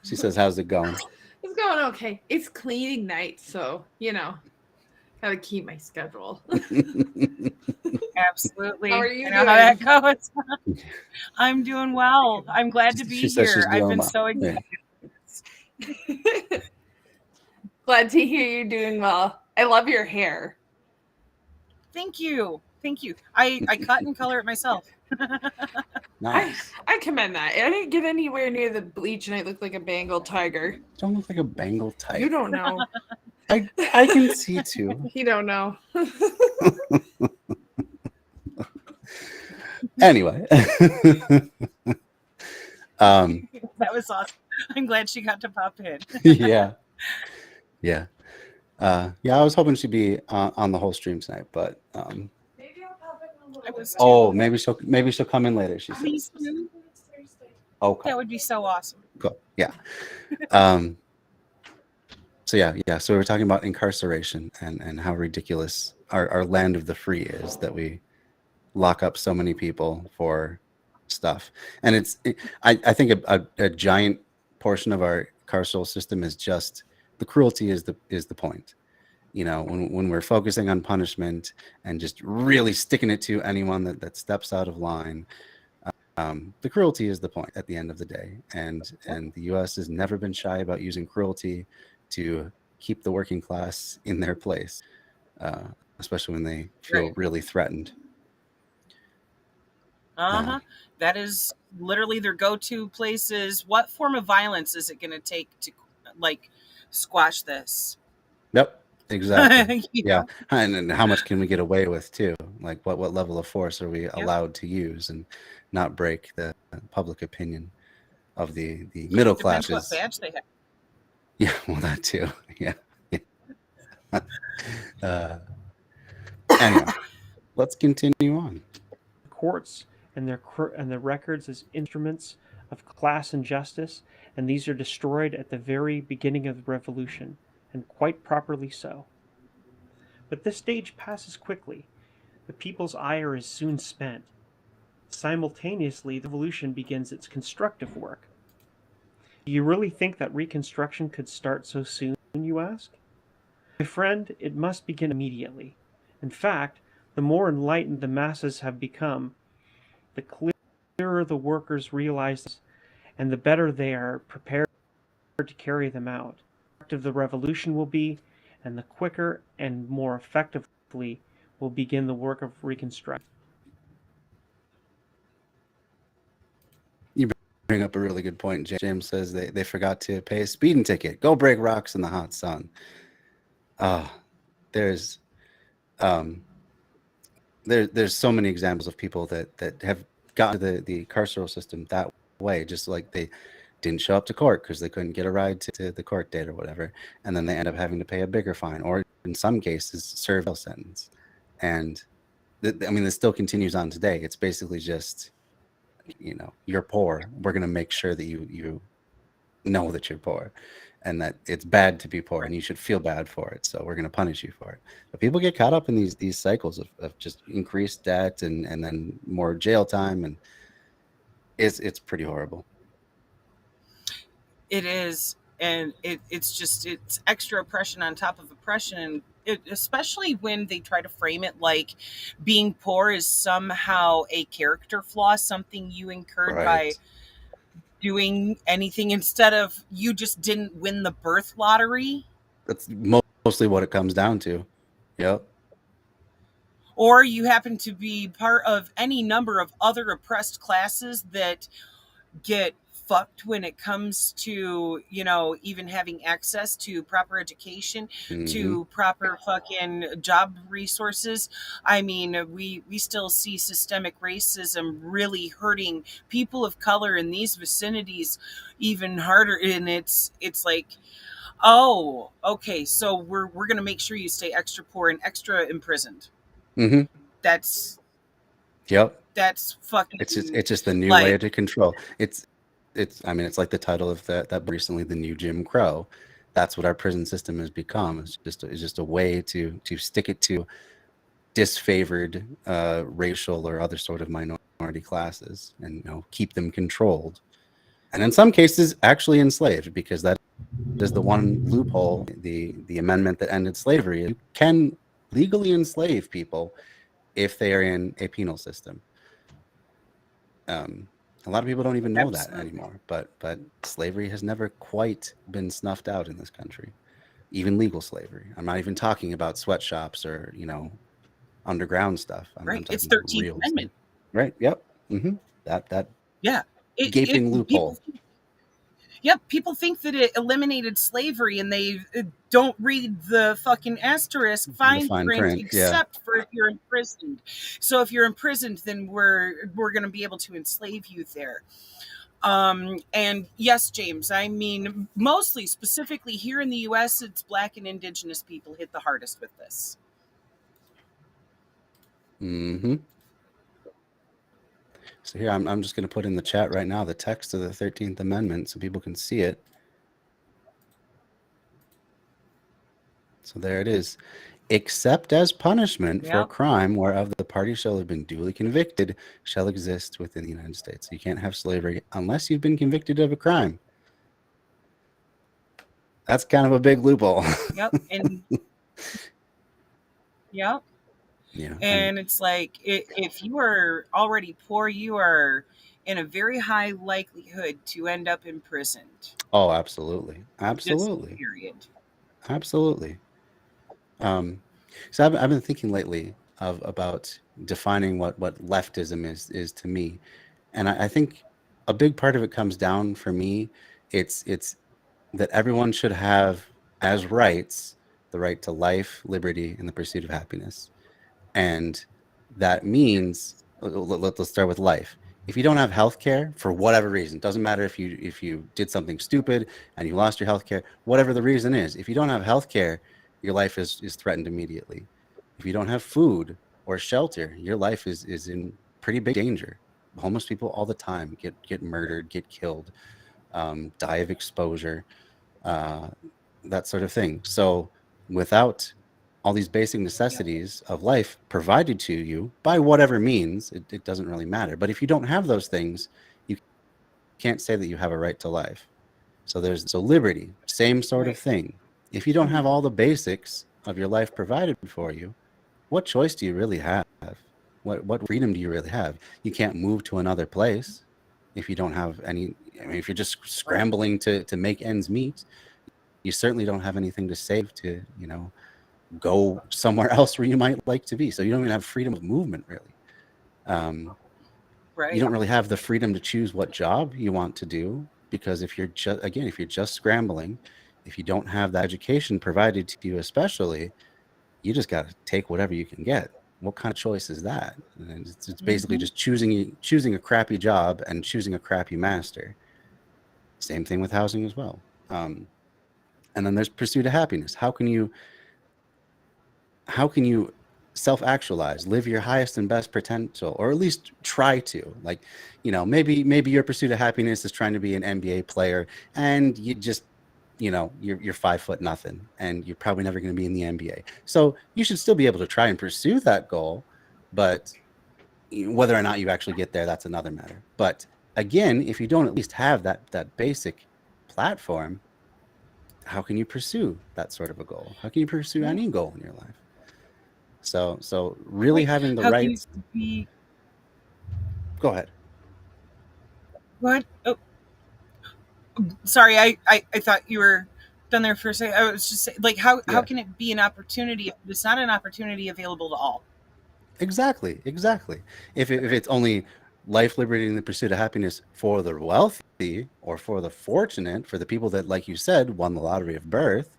She says, how's it going? It's going okay. It's cleaning night, so, gotta keep my schedule. Absolutely. How are you I know doing? how that goes. I'm doing well. I'm glad to be She says she's here. I've doing been well. so excited. Glad to hear you're doing well. I love your hair. Thank you. I cut and color it myself. Nice. I commend that. I didn't get anywhere near the bleach and I look like a Bengal tiger. Don't look like a Bengal type. You don't know. I can see too. You don't know. Anyway. That was awesome. I'm glad she got to pop in. Yeah. I was hoping she'd be on the whole stream tonight, but Maybe I'll pop in a little bit. maybe she'll come in later. She says. Okay. That would be so awesome. Cool. Yeah. So we were talking about incarceration and how ridiculous our land of the free is, that we lock up so many people for stuff. And I think a giant portion of our carceral system is just the cruelty is the point. When we're focusing on punishment and just really sticking it to anyone that steps out of line, the cruelty is the point at the end of the day. And the U.S. has never been shy about using cruelty to keep the working class in their place, especially when they feel really threatened. That is literally their go-to places. What form of violence is it going to take to squash this? Yep, exactly. Yeah, and how much can we get away with too? Like what level of force are we allowed to use and not break the public opinion? the middle Depends what classes. badge they have. Yeah, well, that too. Yeah. Anyway, let's continue on. Courts and their records as instruments of class and justice, and these are destroyed at the very beginning of the revolution, and quite properly so. But this stage passes quickly. The people's ire is soon spent. Simultaneously, the revolution begins its constructive work. Do you really think that reconstruction could start so soon, you ask? My friend, it must begin immediately. In fact, the more enlightened the masses have become, the clearer the workers realize this, and the better they are prepared to carry them out. The effective the revolution will be, and the quicker and more effectively will begin the work of reconstruction. You bring up a really good point. James says they forgot to pay a speeding ticket. Go break rocks in the hot sun. There's so many examples of people that have gotten to the carceral system that way, just like they didn't show up to court because they couldn't get a ride to the court date or whatever, and then they end up having to pay a bigger fine, or in some cases serve a sentence. And I mean, this still continues on today. It's basically just, you're poor, we're going to make sure that you know that you're poor and that it's bad to be poor, and you should feel bad for it, so we're going to punish you for it. But people get caught up in these cycles of just increased debt and then more jail time, and it's pretty horrible. It is, and it's extra oppression on top of oppression, and especially when they try to frame it like being poor is somehow a character flaw, something you incurred by doing anything, instead of you just didn't win the birth lottery. That's mostly what it comes down to. Yep. Or you happen to be part of any number of other oppressed classes that get fucked when it comes to, even having access to proper education, to proper fucking job resources. I mean, we still see systemic racism really hurting people of color in these vicinities even harder. And it's like, oh, okay, so we're going to make sure you stay extra poor and extra imprisoned. That's fucking, it's just the new way to control. I mean, it's like the title of that recently, The New Jim Crow. That's what our prison system has become. It's just a way to stick it to disfavored racial or other sort of minority classes, and keep them controlled, and in some cases actually enslaved, because that is the one loophole, the amendment that ended slavery. You can legally enslave people if they are in a penal system. A lot of people don't even know that anymore, but slavery has never quite been snuffed out in this country, even legal slavery. I'm not even talking about sweatshops or underground stuff. I'm it's 13th Amendment. Right. Yep. That yeah, gaping loophole. People think that it eliminated slavery, and they don't read the fucking asterisk fine print, except for if you're imprisoned. So if you're imprisoned, then we're going to be able to enslave you there. And yes, James, I mean, mostly, specifically here in the U.S., it's Black and Indigenous people hit the hardest with this. So here, I'm just going to put in the chat right now the text of the 13th Amendment so people can see it. So there it is. Except as punishment for a crime whereof the party shall have been duly convicted shall exist within the United States. You can't have slavery unless you've been convicted of a crime. That's kind of a big loophole. And and it's like, if you are already poor, you are in a very high likelihood to end up imprisoned. Oh, absolutely. Just period. Absolutely. So I've been thinking lately about defining what leftism is to me, and I think a big part of it comes down, for me, it's that everyone should have as rights the right to life, liberty, and the pursuit of happiness. And that means, let's start with life. If you don't have health care for whatever reason, doesn't matter if you did something stupid and you lost your health care, whatever the reason is, if you don't have health care, your life is threatened immediately. If you don't have food or shelter, your life is in pretty big danger. Homeless people all the time get murdered, get killed, die of exposure, that sort of thing. So without all these basic necessities of life provided to you by whatever means, it doesn't really matter. But if you don't have those things, you can't say that you have a right to life. So liberty, same sort of thing. If you don't have all the basics of your life provided for you, what choice do you really have? What freedom do you really have? You can't move to another place if you don't have any. I mean, if you're just scrambling to make ends meet, you certainly don't have anything to save to, go somewhere else where you might like to be. So you don't even have freedom of movement, really. You don't really have the freedom to choose what job you want to do, because if you're just scrambling, if you don't have the education provided to you, especially, you just got to take whatever you can get. What kind of choice is that? And it's basically just choosing a crappy job and choosing a crappy master. Same thing with housing as well. And then there's pursuit of happiness. How can you self-actualize, live your highest and best potential, or at least try to? Like, maybe your pursuit of happiness is trying to be an NBA player, and you just, you're 5 foot nothing, and you're probably never going to be in the NBA. So you should still be able to try and pursue that goal, but whether or not you actually get there, that's another matter. But again, if you don't at least have that basic platform, how can you pursue that sort of a goal? How can you pursue any goal in your life? So really having the right. Go ahead. What? Oh, sorry. I thought you were done there for a second. I was just saying, like, how can it be an opportunity if it's not an opportunity available to all? Exactly. If it's only life, liberty, and the pursuit of happiness for the wealthy or for the fortunate, for the people that, like you said, won the lottery of birth,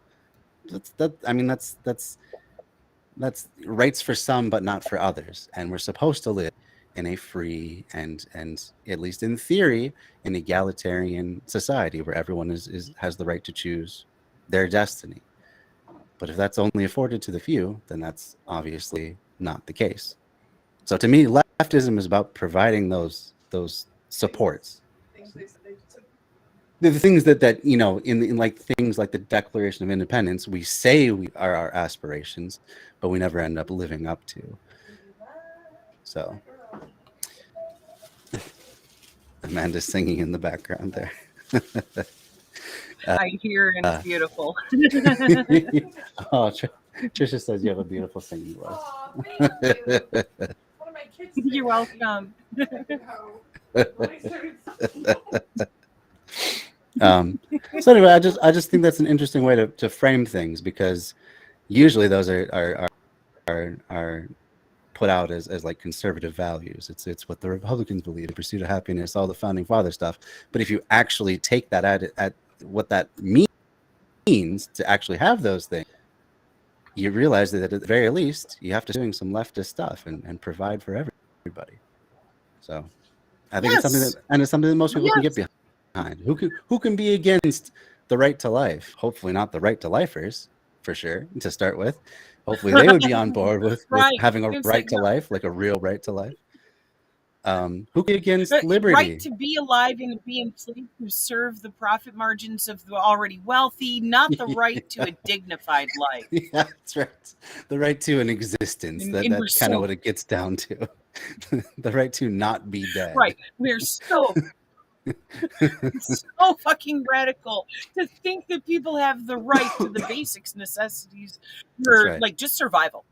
that's rights for some, but not for others. And we're supposed to live in a free and at least in theory, an egalitarian society where everyone has the right to choose their destiny. But if that's only afforded to the few, then that's obviously not the case. So to me, leftism is about providing those supports. The things that in like things like the Declaration of Independence, we say we are our aspirations, but we never end up living up to. So Amanda's singing in the background there. I hear, and it's beautiful. Oh, Trisha says you have a beautiful singing voice. Oh, thank you. One of my kids. You're welcome. So anyway, I just think that's an interesting way to frame things, because usually those are put out as like conservative values. It's what the Republicans believe, the pursuit of happiness, all the founding father stuff. But if you actually take that at what that means to actually have those things, you realize that at the very least you have to doing some leftist stuff and provide for everybody. So I think it's something that most people can get behind. Who can be against the right to life? Hopefully not the right to lifers, for sure, to start with. Hopefully they would be on board with having a right to life, like a real right to life. Who can be against liberty? Right to be alive and be enslaved to serve the profit margins of the already wealthy, not the right to a dignified life. Yeah, that's right. The right to an existence. That's kind of what it gets down to. The right to not be dead. Right. We're so fucking radical to think that people have the right to the basic necessities for like just survival.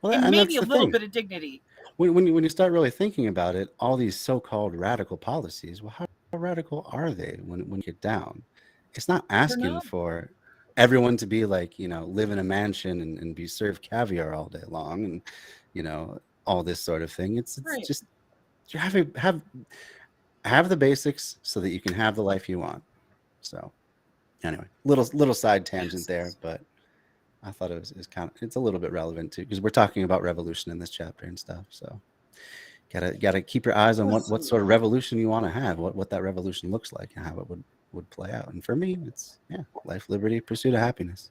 Well, and maybe a little bit of dignity. When you start really thinking about it, all these so-called radical policies, well, how radical are they when you get down? It's not asking for everyone to be like, live in a mansion and be served caviar all day long and, all this sort of thing. It's just you have the basics so that you can have the life you want. So anyway, little side tangent there, but I thought it's a little bit relevant too, because we're talking about revolution in this chapter and stuff. So Gotta keep your eyes on what Absolutely. sort of revolution you want to have, what that revolution looks like, and how it would play out. And for me, it's life, liberty, pursuit of happiness.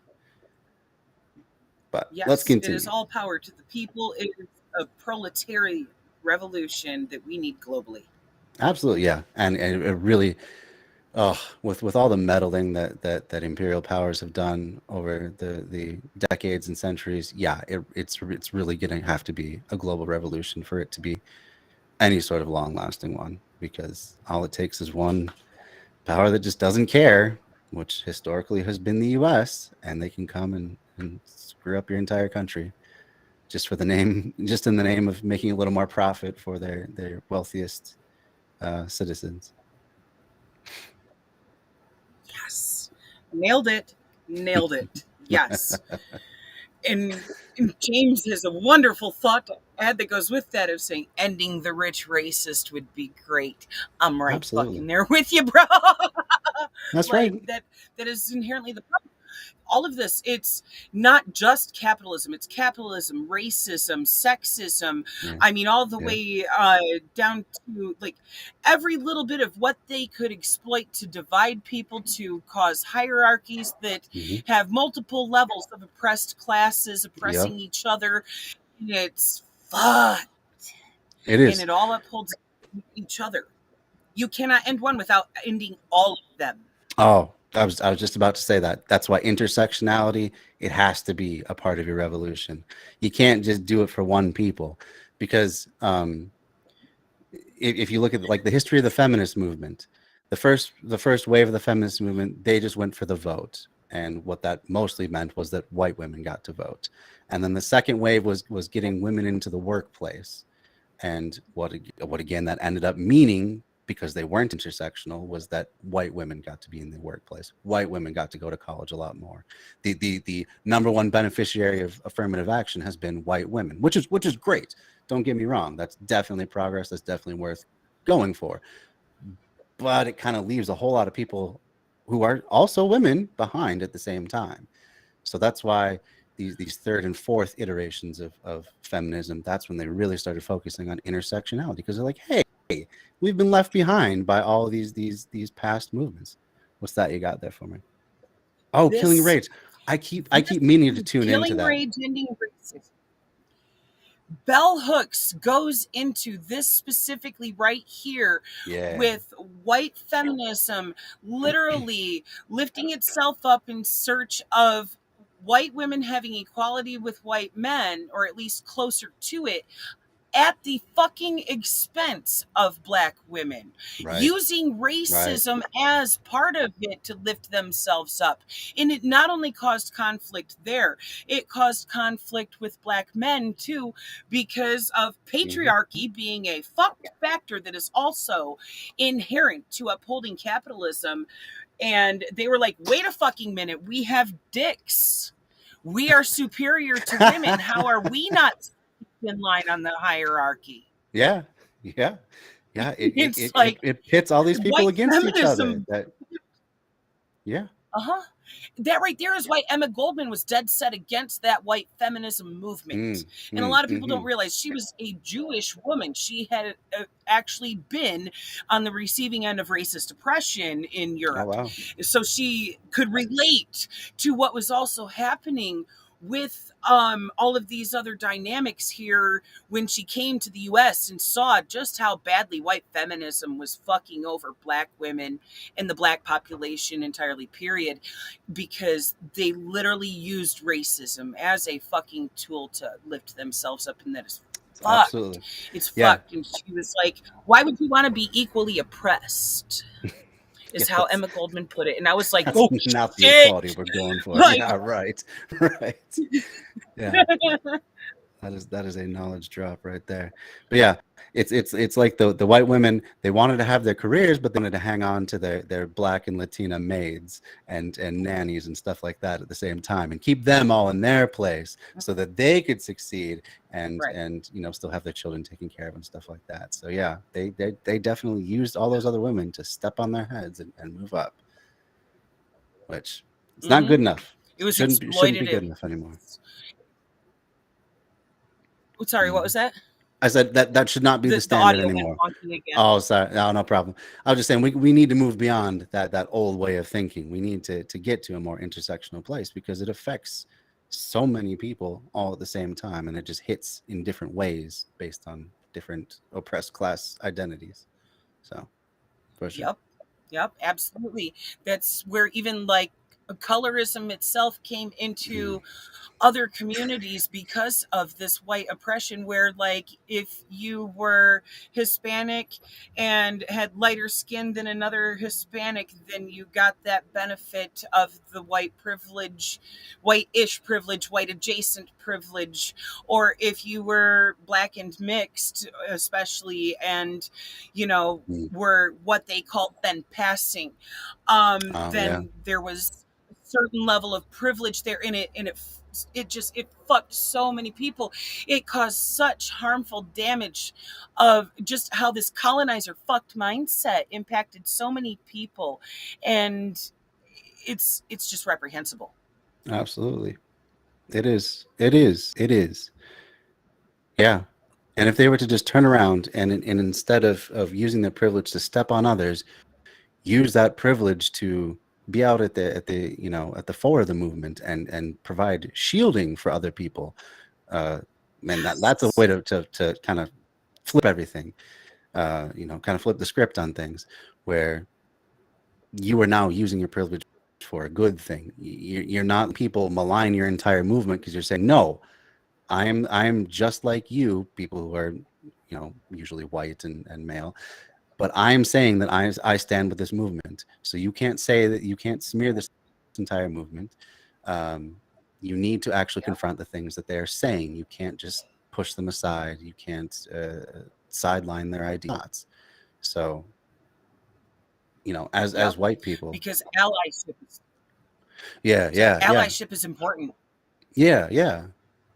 But let's Yes, it continue. is all power to the people. It is a proletariat revolution that we need globally. Absolutely, yeah, and it really, with all the meddling that imperial powers have done over the decades and centuries, it's really going to have to be a global revolution for it to be any sort of long-lasting one, because all it takes is one power that just doesn't care, which historically has been the US, and they can come and screw up your entire country just in the name of making a little more profit for their wealthiest citizens. Yes. Nailed it. Nailed it. Yes. and James has a wonderful thought to add that goes with that of saying ending the rich racist would be great. I'm right Absolutely. fucking there with you, bro. That's like right. that is inherently the problem. All of this, it's not just capitalism, it's capitalism, racism, sexism. Yeah. I mean, all the way down to like every little bit of what they could exploit to divide people, to cause hierarchies that have multiple levels of oppressed classes oppressing each other. It's fucked. It is. And it all upholds each other. You cannot end one without ending all of them. Oh, I was just about to say that. That's why intersectionality, it has to be a part of your revolution. You can't just do it for one people, because if you look at like the history of the feminist movement, the first wave of the feminist movement, they just went for the vote, and what that mostly meant was that white women got to vote. And then the second wave was getting women into the workplace, and what again that ended up meaning, because they weren't intersectional, was that white women got to be in the workplace. White women got to go to college a lot more. The number one beneficiary of affirmative action has been white women, which is great. Don't get me wrong. That's definitely progress. That's definitely worth going for. But it kind of leaves a whole lot of people who are also women behind at the same time. So that's why these third and fourth iterations of feminism, that's when they really started focusing on intersectionality, because they're like, hey, we've been left behind by all these past movements. What's that you got there for me? Oh, killing rage. I keep meaning to tune into that. Killing rage, ending racism. Bell hooks goes into this specifically right here with white feminism literally lifting itself up in search of white women having equality with white men, or at least closer to it, at the fucking expense of black women, using racism as part of it to lift themselves up. And it not only caused conflict there, it caused conflict with black men too, because of patriarchy being a fucked factor that is also inherent to upholding capitalism. And they were like, wait a fucking minute, we have dicks. We are superior to women. How are we not in line on the hierarchy? It pits all these people against each other. That right there is why Emma Goldman was dead set against that white feminism movement. And a lot of people don't realize she was a Jewish woman. She had actually been on the receiving end of racist oppression in Europe. Oh, wow. So she could relate to what was also happening with all of these other dynamics here when she came to the US and saw just how badly white feminism was fucking over black women and the black population entirely, period, because they literally used racism as a fucking tool to lift themselves up, and that is fucked. Absolutely. It's fucked. And she was like, why would you want to be equally oppressed? Is how Emma Goldman put it. And I was like, that's not the equality we're going for. Like, right. Yeah. That is a knowledge drop right there. But yeah, it's like the white women, they wanted to have their careers, but they wanted to hang on to their black and Latina maids and nannies and stuff like that at the same time, and keep them all in their place so that they could succeed and still have their children taken care of and stuff like that. So yeah, they definitely used all those other women to step on their heads and move up, which it's not good enough. It was shouldn't be good enough anymore. Sorry, what was that? I said that should not be the The standard audio went anymore. wonky again. Oh, sorry. No problem. I was just saying we need to move beyond that old way of thinking. We need to get to a more intersectional place because it affects so many people all at the same time, and it just hits in different ways based on different oppressed class identities. So, for sure. Yep, absolutely. That's where even like colorism itself came into other communities because of this white oppression, where like if you were Hispanic and had lighter skin than another Hispanic, then you got that benefit of the white privilege, white-ish privilege, white adjacent privilege. Or if you were black and mixed, especially, and were what they called then passing, Oh, yeah. then there was a certain level of privilege there in it, and it fucked so many people. It caused such harmful damage of just how this colonizer fucked mindset impacted so many people, and it's just reprehensible. Absolutely. It is. It is. It is. Yeah. And if they were to just turn around and instead of using their privilege to step on others, use that privilege to be out at the fore of the movement and provide shielding for other people, and that's a way to kind of flip everything, kind of flip the script on things, where you are now using your privilege for a good thing. You're not people malign your entire movement because you're saying, no, I'm just like you, people who are usually white and male, but I'm saying that I stand with this movement. So you can't say that, you can't smear this entire movement. You need to actually confront the things that they're saying. You can't just push them aside. You can't sideline their ideas. So, as white people, Because allyship is important. yeah.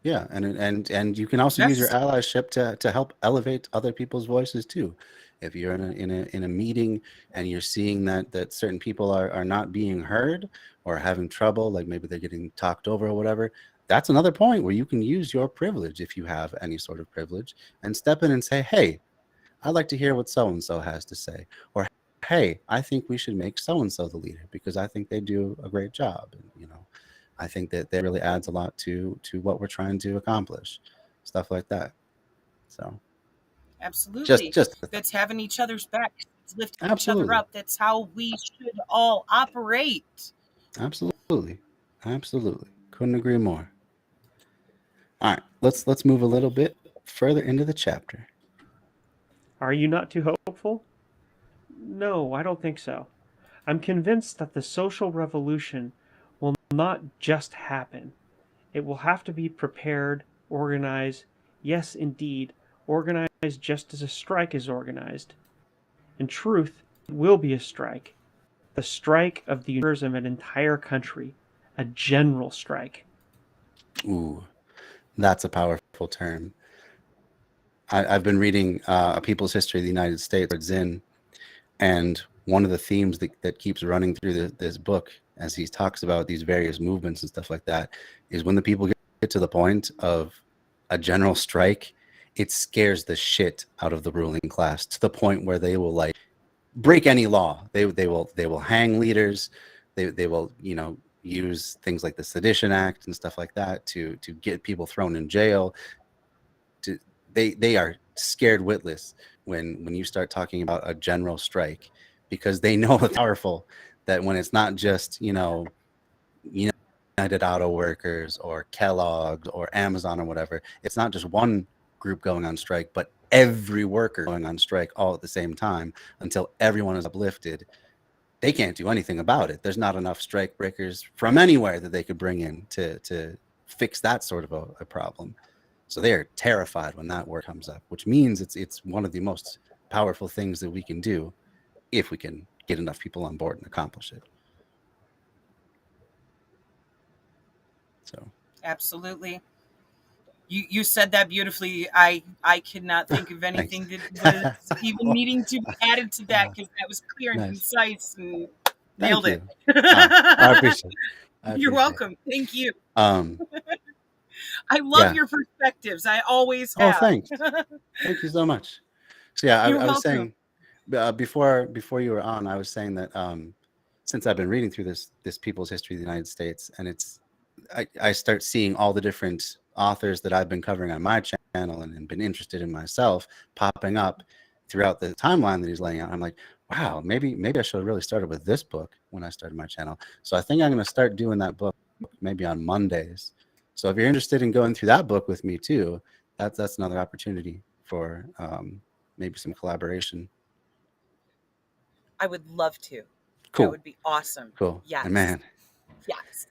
And you can also use your allyship to help elevate other people's voices too. If you're in a meeting and you're seeing that certain people are not being heard or having trouble, like maybe they're getting talked over or whatever, that's another point where you can use your privilege, if you have any sort of privilege, and step in and say, hey, I'd like to hear what so-and-so has to say. Or, hey, I think we should make so-and-so the leader because I think they do a great job. And, I think that really adds a lot to what we're trying to accomplish. Stuff like that. So Absolutely. just That's having each other's back. It's lifting each absolutely. other up. That's how we should all operate. Absolutely. Couldn't agree more. All right, let's move a little bit further into the chapter. Are you not too hopeful? No, I don't think so. I'm convinced that the social revolution will not just happen. It will have to be prepared, organized, yes, indeed, organized just as a strike is organized. In truth, it will be a strike. The strike of the universe of an entire country. A general strike. Ooh, that's a powerful term. I've been reading A People's History of the United States, Zinn, and one of the themes that keeps running through this book as he talks about these various movements and stuff like that is when the people get to the point of a general strike, it scares the shit out of the ruling class to the point where they will like break any law. They will hang leaders. They will use things like the Sedition Act and stuff like that to get people thrown in jail. They are scared witless when you start talking about a general strike, because they know it's powerful, that when it's not just United Auto Workers or Kellogg's or Amazon or whatever, it's not just one group going on strike, but every worker going on strike all at the same time until everyone is uplifted. They can't do anything about it. There's not enough strike breakers from anywhere that they could bring in to fix that sort of a problem. So they are terrified when that word comes up, which means it's one of the most powerful things that we can do if we can get enough people on board and accomplish it. So absolutely. You said that beautifully. I could not think of anything that was even needing to be added to that, because that was clear and concise and nailed it. I appreciate it. You're welcome. Thank you. I love Yeah. your perspectives. I always Oh, have. thanks. Thank you so much. So yeah, You're I was welcome. saying before you were on, I was saying that since I've been reading through this people's history of the United States, and I start seeing all the different authors that I've been covering on my channel and been interested in myself popping up throughout the timeline that he's laying out. I'm like, wow, maybe I should have really started with this book when I started my channel. So I think I'm going to start doing that book maybe on Mondays. So if you're interested in going through that book with me too, that's another opportunity for maybe some collaboration. I would love to. Cool. That would be awesome. Cool. Yes. And man, Yes.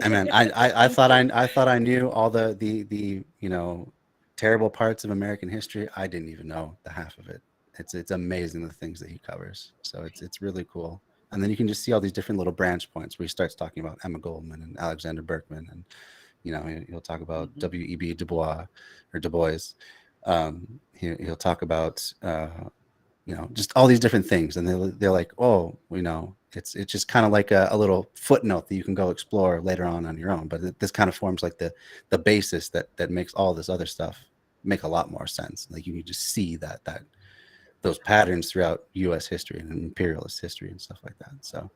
and man, I thought I knew all the terrible parts of American history. I didn't even know the half of it. It's amazing the things that he covers. So it's really cool. And then you can just see all these different little branch points where he starts talking about Emma Goldman and Alexander Berkman, and he'll talk about W.E.B. Du Bois. He'll talk about just all these different things, and they're like, oh, it's just kind of like a little footnote that you can go explore later on your own. But this kind of forms like the basis that makes all this other stuff make a lot more sense. Like you can just see that those patterns throughout U.S. history and imperialist history and stuff like that. So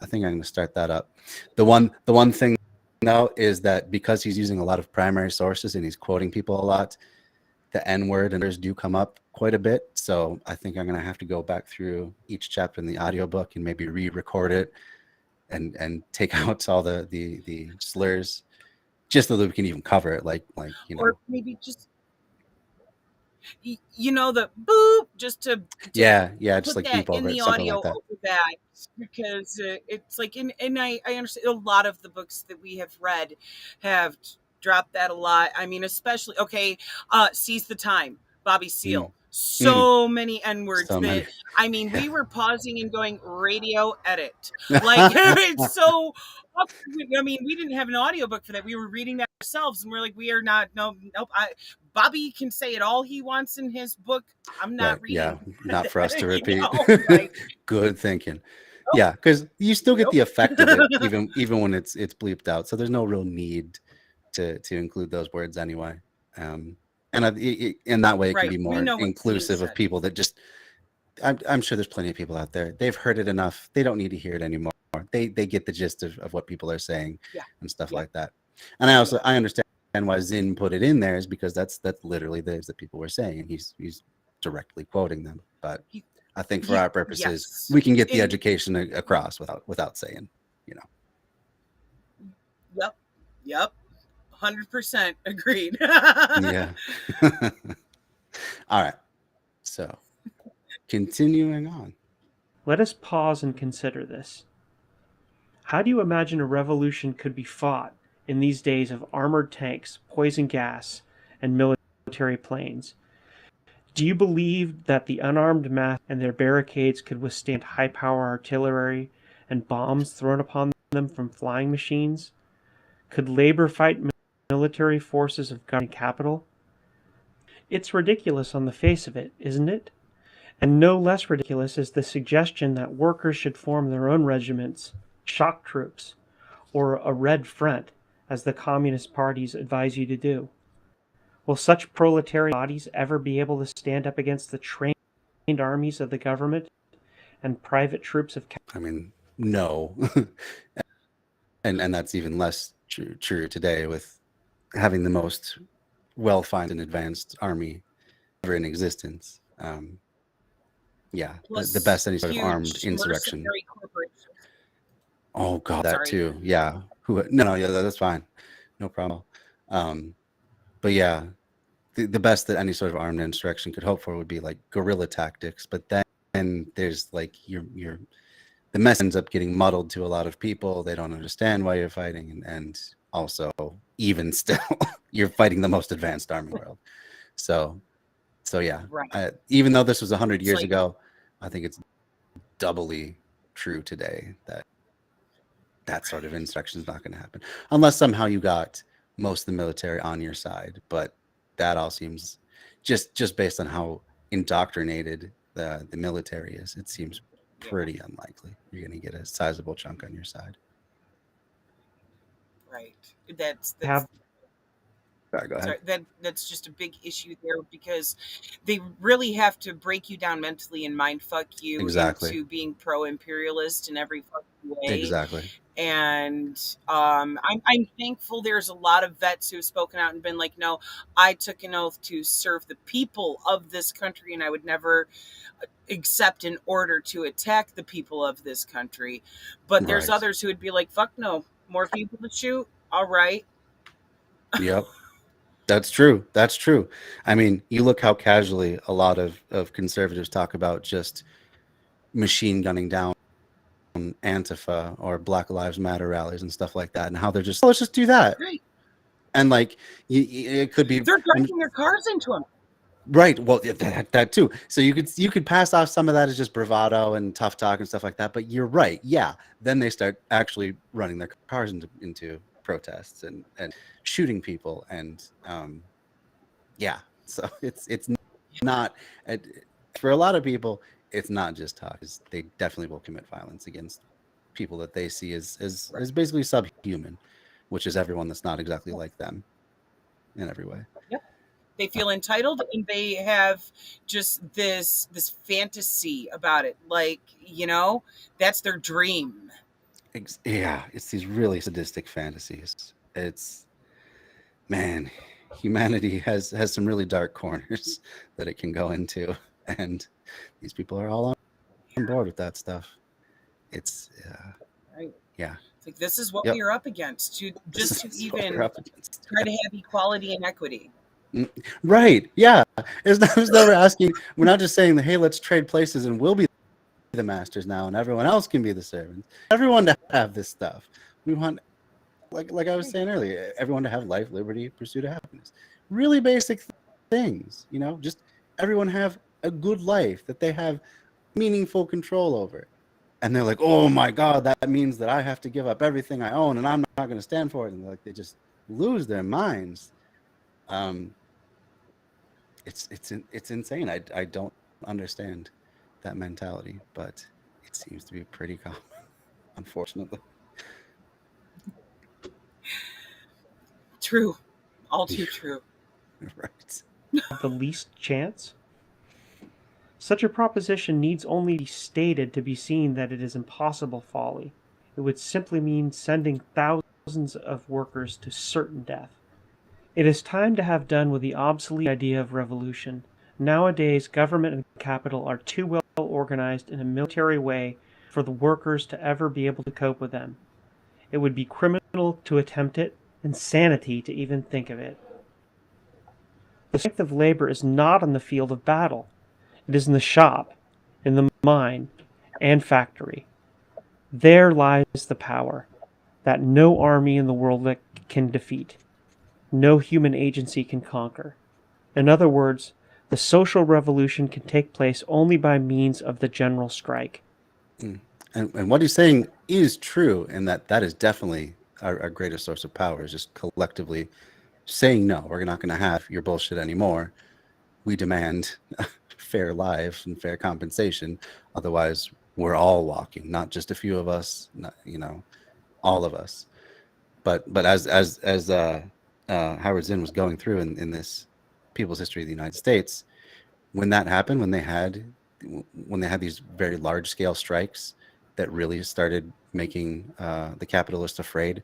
I think I'm going to start that up. The one thing though is that because he's using a lot of primary sources and he's quoting people a lot, the N-word and others do come up quite a bit. So I think I'm going to have to go back through each chapter in the audiobook and maybe re-record it and take out all the slurs just so that we can even cover it. Or maybe just, the boop, just to just like that beep in over the it, something audio like that. over that, because it's like, and I understand a lot of the books that we have read have dropped that a lot. I mean, especially, Seize the Time, Bobby Seale. So many N-words that, I mean, we were pausing and going, radio edit. Like, it's so, I mean, we didn't have an audiobook for that. We were reading that ourselves, and we're like, we are not, nope. Bobby can say it all he wants in his book. I'm not reading. Yeah, not for us to repeat. Like, good thinking. Yeah, because you still get the effect of it, even when it's bleeped out. So there's no real need to include those words anyway. And in that way, it can be more inclusive of people that just. I'm sure there's plenty of people out there. They've heard it enough. They don't need to hear it anymore. They get the gist of what people are saying and stuff like that. And I understand why Zinn put it in there is because that's literally the that people were saying, and he's directly quoting them. But I think for our purposes, we can get the education across without saying, Yep. 100% agreed. Yeah. All right. So, continuing on. Let us pause and consider this. How do you imagine a revolution could be fought in these days of armored tanks, poison gas, and military planes? Do you believe that the unarmed mass and their barricades could withstand high-power artillery and bombs thrown upon them from flying machines? Could labor fight military forces of governing capital? It's ridiculous on the face of it, isn't it? And no less ridiculous is the suggestion that workers should form their own regiments, shock troops, or a red front, as the Communist parties advise you to do. Will such proletarian bodies ever be able to stand up against the trained armies of the government and private troops of capital? I mean, no. and that's even less true today with having the most well-funded and advanced army ever in existence. The best any sort of armed insurrection. Oh God, that too. Yeah. That's fine. No problem. But yeah, the best that any sort of armed insurrection could hope for would be like guerrilla tactics. But then there's like the mess ends up getting muddled to a lot of people. They don't understand why you're fighting, and also even still, you're fighting the most advanced army world. So yeah, even though this was 100 years ago, I think it's doubly true today that sort of insurrection is not going to happen unless somehow you got most of the military on your side. But that all seems just based on how indoctrinated the military is, it seems pretty unlikely you're going to get a sizable chunk on your side. Right. Sorry, go ahead. Sorry, that's just a big issue there, because they really have to break you down mentally and mind fuck you Exactly. into being pro-imperialist in every fucking way. Exactly. And I'm thankful there's a lot of vets who have spoken out and been like, no, I took an oath to serve the people of this country, and I would never accept an order to attack the people of this country. But there's Right. others who would be like, fuck no, more people to shoot. All right. Yep. That's true. That's true. I mean, you look how casually a lot of conservatives talk about just machine gunning down Antifa or Black Lives Matter rallies and stuff like that, and how they're just, oh, let's just do that. Right. And like, it could be, they're driving their cars into them. Right. Well, that too. So you could pass off some of that as just bravado and tough talk and stuff like that. But you're right. Yeah. Then they start actually running their cars into protests and shooting people. And yeah. So it's not, for a lot of people, it's not just talk. They definitely will commit violence against people that they see as basically subhuman, which is everyone that's not exactly like them in every way. Yep. They feel entitled, and they have just this fantasy about it. Like, that's their dream. Yeah, it's these really sadistic fantasies. It's, man, humanity has some really dark corners that it can go into, and these people are all on board with that stuff. It's right. Yeah. It's like, this is what we are up against, to even try to have equality and equity. Right. Yeah. It's not as though we're not just saying that, hey, let's trade places and we'll be the masters now and everyone else can be the servants. Everyone to have this stuff. We want, like I was saying earlier, everyone to have life, liberty, pursuit of happiness. Really basic things, just everyone have a good life that they have meaningful control over. And they're like, oh my God, that means that I have to give up everything I own and I'm not going to stand for it. And they just lose their minds. It's insane. I don't understand that mentality, but it seems to be pretty common, unfortunately. True. All too true. Right. The least chance? Such a proposition needs only be stated to be seen that it is impossible folly. It would simply mean sending thousands of workers to certain death. It is time to have done with the obsolete idea of revolution. Nowadays, government and capital are too well organized in a military way for the workers to ever be able to cope with them. It would be criminal to attempt it, insanity to even think of it. The strength of labor is not on the field of battle. It is in the shop, in the mine, and factory. There lies the power that no army in the world can defeat. No human agency can conquer. In other words, the social revolution can take place only by means of the general strike. And what he's saying is true, in that is definitely our greatest source of power, is just collectively saying, no, we're not going to have your bullshit anymore. We demand fair lives and fair compensation. Otherwise, we're all walking, not just a few of us, all of us. But as Howard Zinn was going through in this People's History of the United States, when that happened, when they had these very large scale strikes that really started making the capitalists afraid,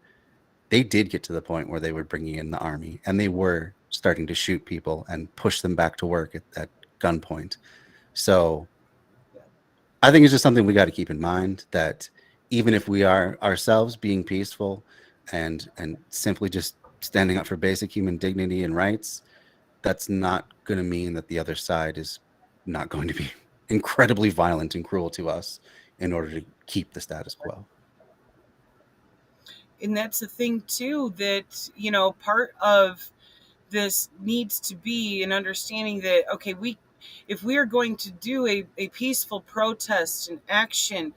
they did get to the point where they were bringing in the army and they were starting to shoot people and push them back to work at gunpoint. So I think it's just something we got to keep in mind, that even if we are ourselves being peaceful and simply just standing up for basic human dignity and rights, that's not going to mean that the other side is not going to be incredibly violent and cruel to us in order to keep the status quo. And that's the thing too, that, part of this needs to be an understanding that, okay, if we are going to do a peaceful protest and action,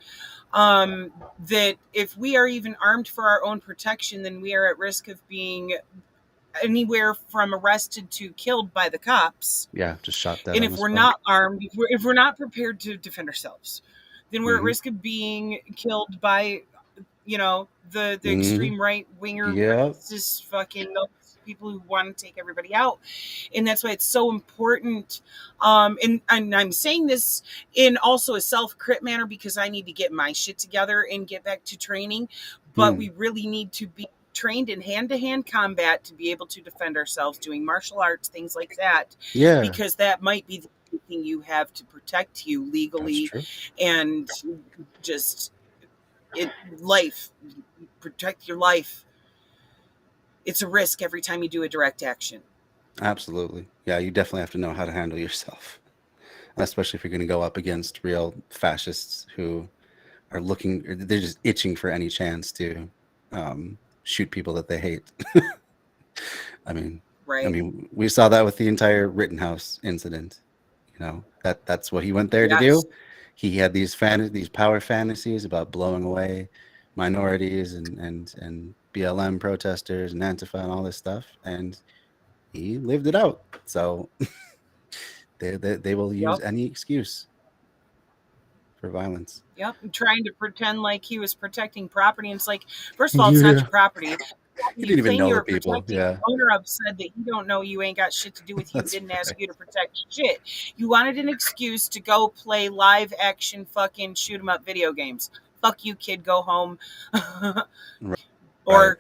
that if we are even armed for our own protection, then we are at risk of being anywhere from arrested to killed by the cops. Yeah, just shot dead. And if we're not armed, if we're not prepared to defend ourselves, then we're at risk of being killed by, the Mhm. extreme right winger Yep. racist fucking people who want to take everybody out. And that's why it's so important. And I'm saying this in also a self-crit manner, because I need to get my shit together and get back to training. But we really need to be trained in hand-to-hand combat to be able to defend ourselves, doing martial arts, things like that. Yeah. Because that might be the thing you have to protect you That's legally, true. and just life, protect your life. It's a risk every time you do a direct action. Absolutely. Yeah, you definitely have to know how to handle yourself, especially if you're going to go up against real fascists who are they're just itching for any chance to shoot people that they hate. I mean, Right. we saw that with the entire Rittenhouse incident. That's what he went there to Yes. do. He had these power fantasies about blowing away minorities and BLM protesters and Antifa and all this stuff, and he lived it out. So they will use any excuse for violence. Yep. And trying to pretend like he was protecting property. And it's like, first of all, it's not your property. You You didn't even claim know you the were people. protecting. Yeah. The owner of said that you don't know, you ain't got shit to do with you. That's Didn't ask right. you to protect shit. You wanted an excuse to go play live action fucking shoot 'em up video games. Fuck you, kid. Go home. Or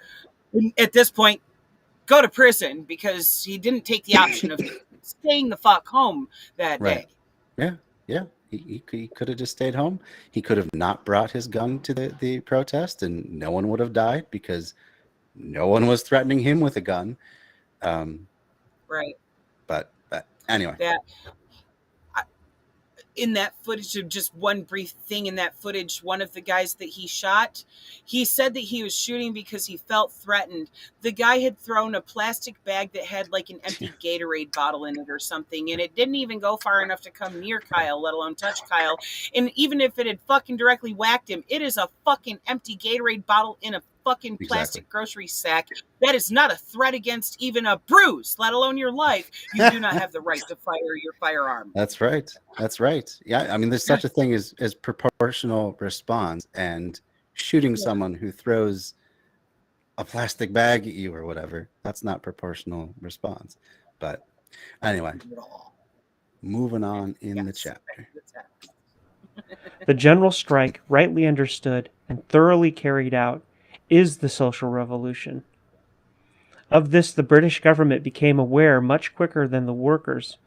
at this point, go to prison, because he didn't take the option of staying the fuck home that day. Yeah. He could have just stayed home. He could have not brought his gun to the protest, and no one would have died because no one was threatening him with a gun. Right. But anyway. In that footage, of just one brief thing in that footage, one of the guys that he shot, he said that he was shooting because he felt threatened. The guy had thrown a plastic bag that had like an empty Gatorade bottle in it or something, and it didn't even go far enough to come near Kyle, let alone touch Kyle. And even if it had fucking directly whacked him, it is a fucking empty Gatorade bottle in a fucking plastic grocery sack. That is not a threat against even a bruise, let alone your life. You do not have the right to fire your firearm. That's right. Yeah, I mean, there's such a thing as proportional response, and shooting someone who throws a plastic bag at you or whatever, that's not proportional response. But anyway, moving on in the chapter. The general strike, rightly understood and thoroughly carried out, is the social revolution. Of this, the British government became aware much quicker than the workers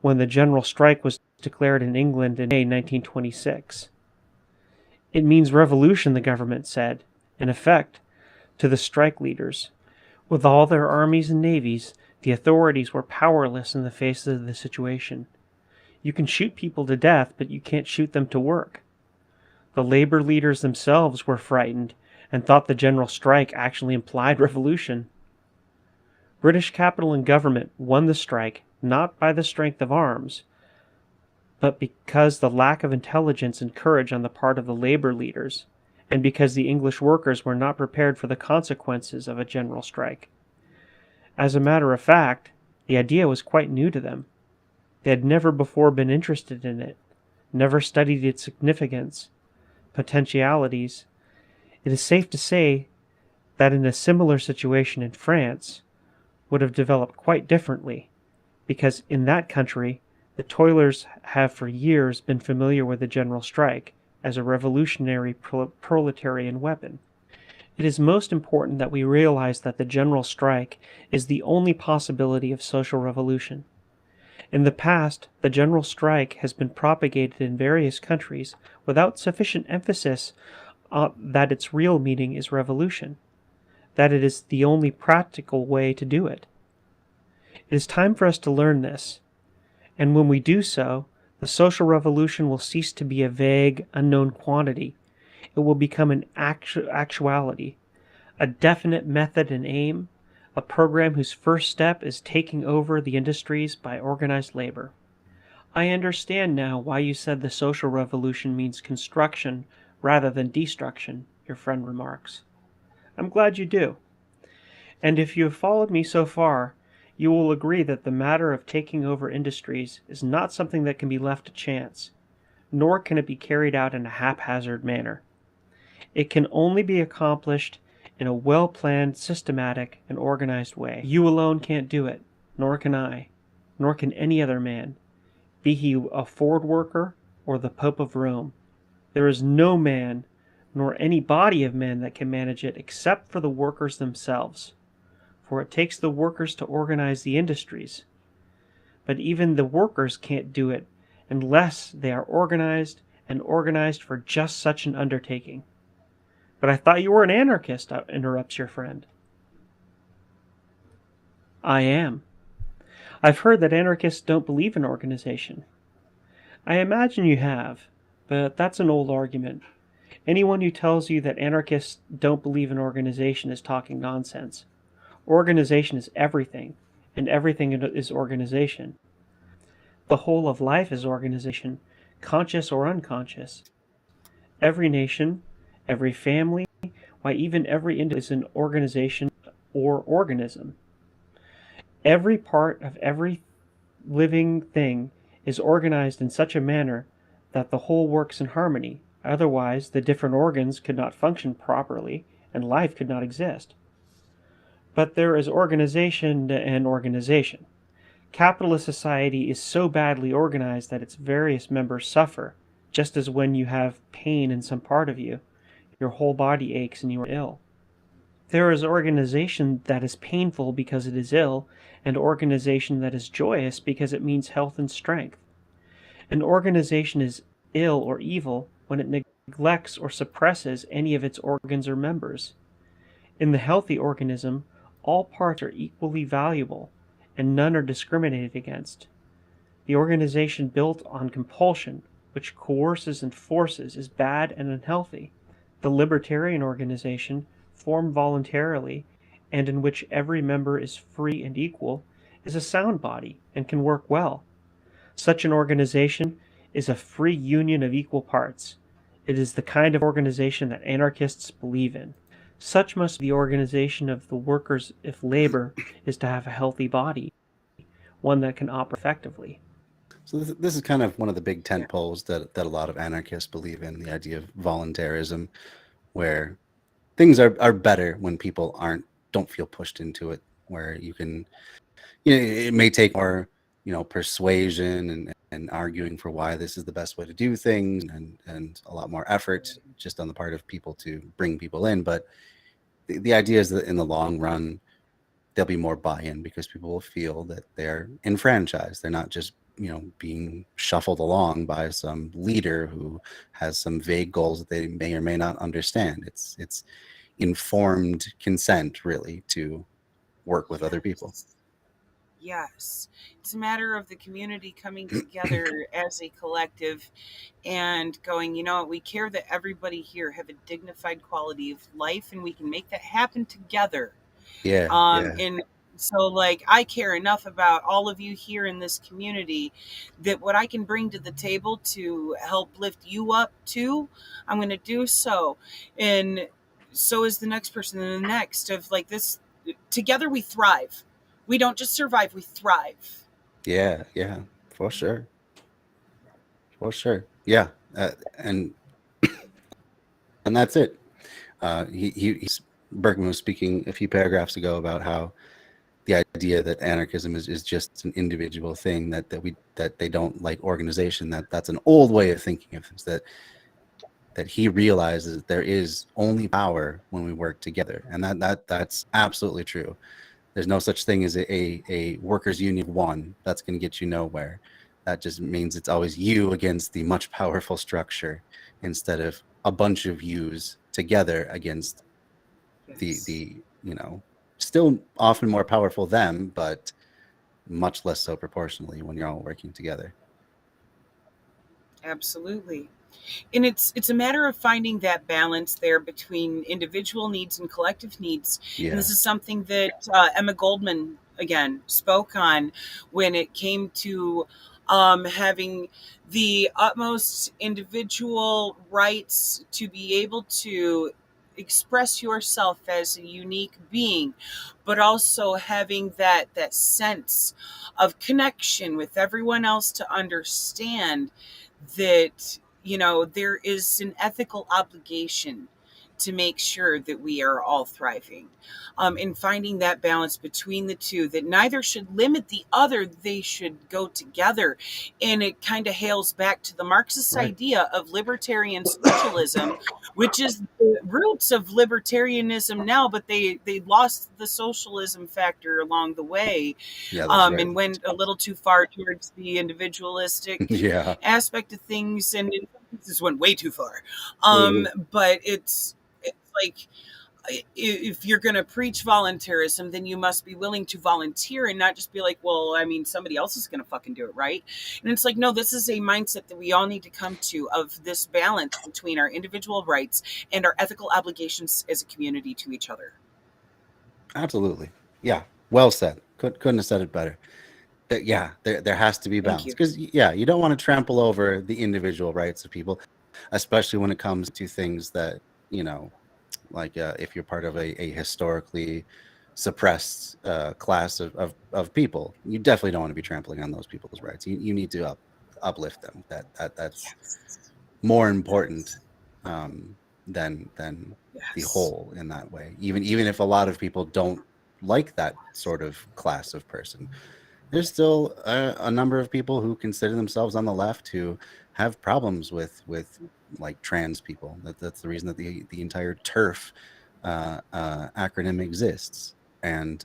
when the general strike was declared in England in May 1926. It means revolution, the government said, in effect, to the strike leaders. With all their armies and navies, the authorities were powerless in the face of the situation. You can shoot people to death, but you can't shoot them to work. The labor leaders themselves were frightened and thought the general strike actually implied revolution. British capital and government won the strike not by the strength of arms, but because the lack of intelligence and courage on the part of the labor leaders, and because the English workers were not prepared for the consequences of a general strike. As a matter of fact, the idea was quite new to them. They had never before been interested in it, never studied its significance, potentialities. It is safe to say that in a similar situation in France would have developed quite differently, because in that country the toilers have for years been familiar with the general strike as a revolutionary proletarian weapon. It is most important that we realize that the general strike is the only possibility of social revolution. In the past, the general strike has been propagated in various countries without sufficient emphasis that its real meaning is revolution, that it is the only practical way to do it. It is time for us to learn this, and when we do so, the social revolution will cease to be a vague, unknown quantity. It will become an actuality, a definite method and aim, a program whose first step is taking over the industries by organized labor. I understand now why you said the social revolution means construction rather than destruction, your friend remarks. I'm glad you do. And if you have followed me so far, you will agree that the matter of taking over industries is not something that can be left to chance, nor can it be carried out in a haphazard manner. It can only be accomplished in a well-planned, systematic, and organized way. You alone can't do it, nor can I, nor can any other man, be he a Ford worker or the Pope of Rome. There is no man, nor any body of men that can manage it except for the workers themselves. For it takes the workers to organize the industries. But even the workers can't do it unless they are organized and organized for just such an undertaking. But I thought you were an anarchist, interrupts your friend. I am. I've heard that anarchists don't believe in organization. I imagine you have, but that's an old argument. Anyone who tells you that anarchists don't believe in organization is talking nonsense. Organization is everything, and everything is organization. The whole of life is organization, conscious or unconscious. Every nation, every family, why even every individual is an organization or organism. Every part of every living thing is organized in such a manner that the whole works in harmony. Otherwise, the different organs could not function properly, and life could not exist. But there is organization and organization. Capitalist society is so badly organized that its various members suffer, just as when you have pain in some part of you, your whole body aches and you are ill. There is organization that is painful because it is ill, and organization that is joyous because it means health and strength. An organization is ill or evil when it neglects or suppresses any of its organs or members. In the healthy organism, all parts are equally valuable, and none are discriminated against. The organization built on compulsion, which coerces and forces, is bad and unhealthy. The libertarian organization, formed voluntarily, and in which every member is free and equal, is a sound body and can work well. Such an organization is a free union of equal parts. It is the kind of organization that anarchists believe in. Such must be the organization of the workers if labor is to have a healthy body, one that can operate effectively. So this is kind of one of the big tent poles that a lot of anarchists believe in, the idea of voluntarism, where things are better when people don't feel pushed into it, where you can, it may take more, persuasion and arguing for why this is the best way to do things, and a lot more effort just on the part of people to bring people in. But the idea is that in the long run, there'll be more buy-in because people will feel that they're enfranchised. They're not just, being shuffled along by some leader who has some vague goals that they may or may not understand. It's informed consent, really, to work with other people. Yes. It's a matter of the community coming together as a collective and going, you know what, we care that everybody here have a dignified quality of life and we can make that happen together. Yeah. And so like I care enough about all of you here in this community that what I can bring to the table to help lift you up too, I'm going to do so. And so is the next person and the next of like this. Together we thrive. We don't just survive, we thrive. Yeah, for sure. Yeah. And that's it. Bergman was speaking a few paragraphs ago about how the idea that anarchism is just an individual thing, that they don't like organization, that's an old way of thinking of things, that he realizes there is only power when we work together, and that's absolutely true. There's no such thing as a workers union of one. That's going to get you nowhere. That just means it's always you against the much powerful structure, instead of a bunch of yous together against the still often more powerful them, but much less so proportionally when you're all working together. Absolutely. And it's a matter of finding that balance there between individual needs and collective needs. Yeah. And this is something that Emma Goldman again spoke on when it came to having the utmost individual rights to be able to express yourself as a unique being, but also having that sense of connection with everyone else to understand that there is an ethical obligation to make sure that we are all thriving. And finding that balance between the two, that neither should limit the other, they should go together. And it kind of hails back to the Marxist Right. idea of libertarian socialism, which is the roots of libertarianism now, but they lost the socialism factor along the way. Yeah, that's right. And went a little too far towards the individualistic Yeah. aspect of things, and in some cases went way too far. Mhm. But it's like, if you're going to preach voluntarism, then you must be willing to volunteer and not just be like, well, I mean, somebody else is going to fucking do it, right? And it's like, no, this is a mindset that we all need to come to, of this balance between our individual rights and our ethical obligations as a community to each other. Absolutely. Yeah. Well said. Couldn't have said it better. Yeah, there has to be balance, because you don't want to trample over the individual rights of people, especially when it comes to things that, like if you're part of a historically suppressed class of people, you definitely don't want to be trampling on those people's rights. You need to uplift them. That's more important than the whole in that way. Even if a lot of people don't like that sort of class of person, there's still a number of people who consider themselves on the left who have problems with like trans people. That's the reason that the entire TERF acronym exists. And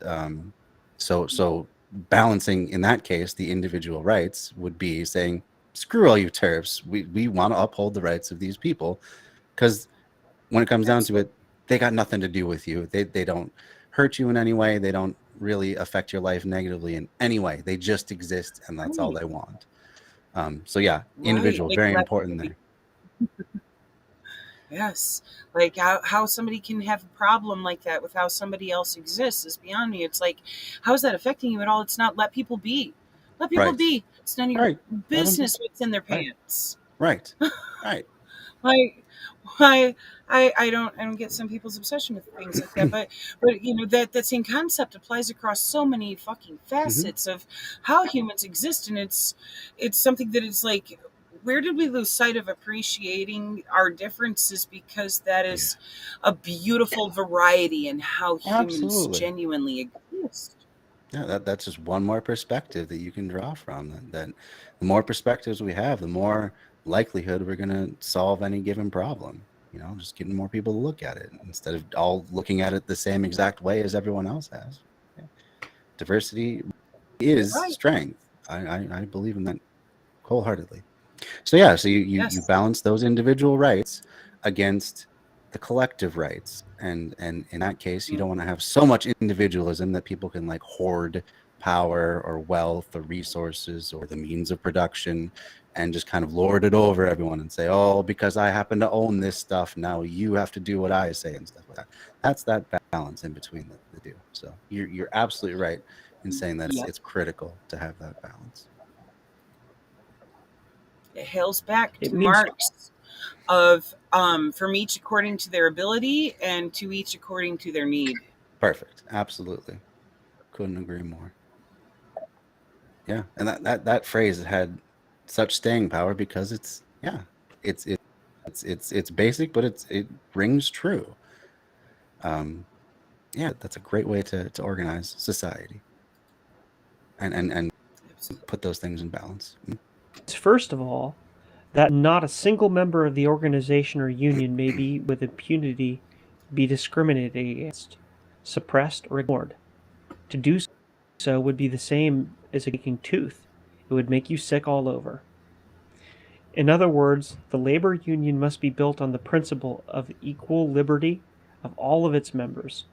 so balancing in that case the individual rights would be saying, screw all you TERFs. We want to uphold the rights of these people, because when it comes down to it, they got nothing to do with you. They don't hurt you in any way. They don't really affect your life negatively in any way. They just exist, and that's all they want. So yeah, individual, very important there. Yes. Like how somebody can have a problem like that with how somebody else exists is beyond me. It's like, how is that affecting you at all? It's not. Let people be. Let people be. It's none of your business what's in their pants. Right. Like, I don't get some people's obsession with things like that, but that same concept applies across so many fucking facets of how humans exist, and it's something that is like, where did we lose sight of appreciating our differences? Because that is a beautiful variety in how humans genuinely exist. Yeah, that's just one more perspective that you can draw from. That the more perspectives we have, the more likelihood we're going to solve any given problem. Just getting more people to look at it instead of all looking at it the same exact way as everyone else has. Diversity is strength. I believe in that wholeheartedly. So you balance those individual rights against the collective rights, and in that case, you don't want to have so much individualism that people can like hoard power or wealth or resources or the means of production and just kind of lord it over everyone and say, oh, because I happen to own this stuff, now you have to do what I say and stuff like that. That's that balance in between the two. So you're absolutely right in saying that it's critical to have that balance. It hails back to Marx of from each according to their ability and to each according to their need. Perfect. Absolutely. Couldn't agree more. Yeah, and that phrase had such staying power because it's basic, but it rings true. That's a great way to organize society and put those things in balance. First of all, that not a single member of the organization or union may be with impunity be discriminated against, suppressed, or ignored. To do so would be the same as a aching tooth. It would make you sick all over. In other words, the labor union must be built on the principle of equal liberty of all of its members.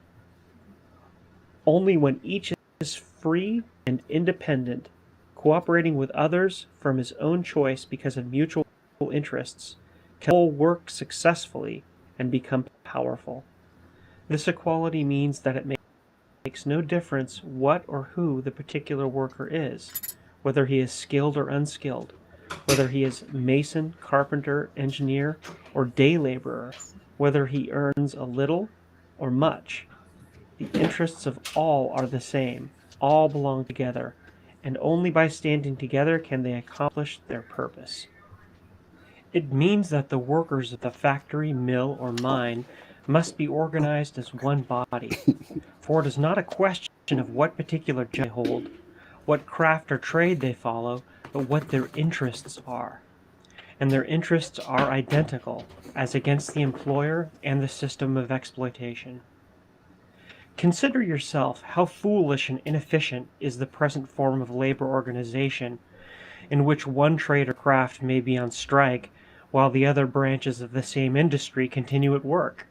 Only when each is free and independent, cooperating with others from his own choice because of mutual interests, can all work successfully and become powerful. This equality means that it makes no difference what or who the particular worker is, whether he is skilled or unskilled, whether he is mason, carpenter, engineer, or day laborer, whether he earns a little or much. The interests of all are the same, all belong together, and only by standing together can they accomplish their purpose. It means that the workers of the factory, mill, or mine must be organized as one body, for it is not a question of what particular job they hold, what craft or trade they follow, but what their interests are. And their interests are identical as against the employer and the system of exploitation. Consider yourself how foolish and inefficient is the present form of labor organization, in which one trade or craft may be on strike, while the other branches of the same industry continue at work.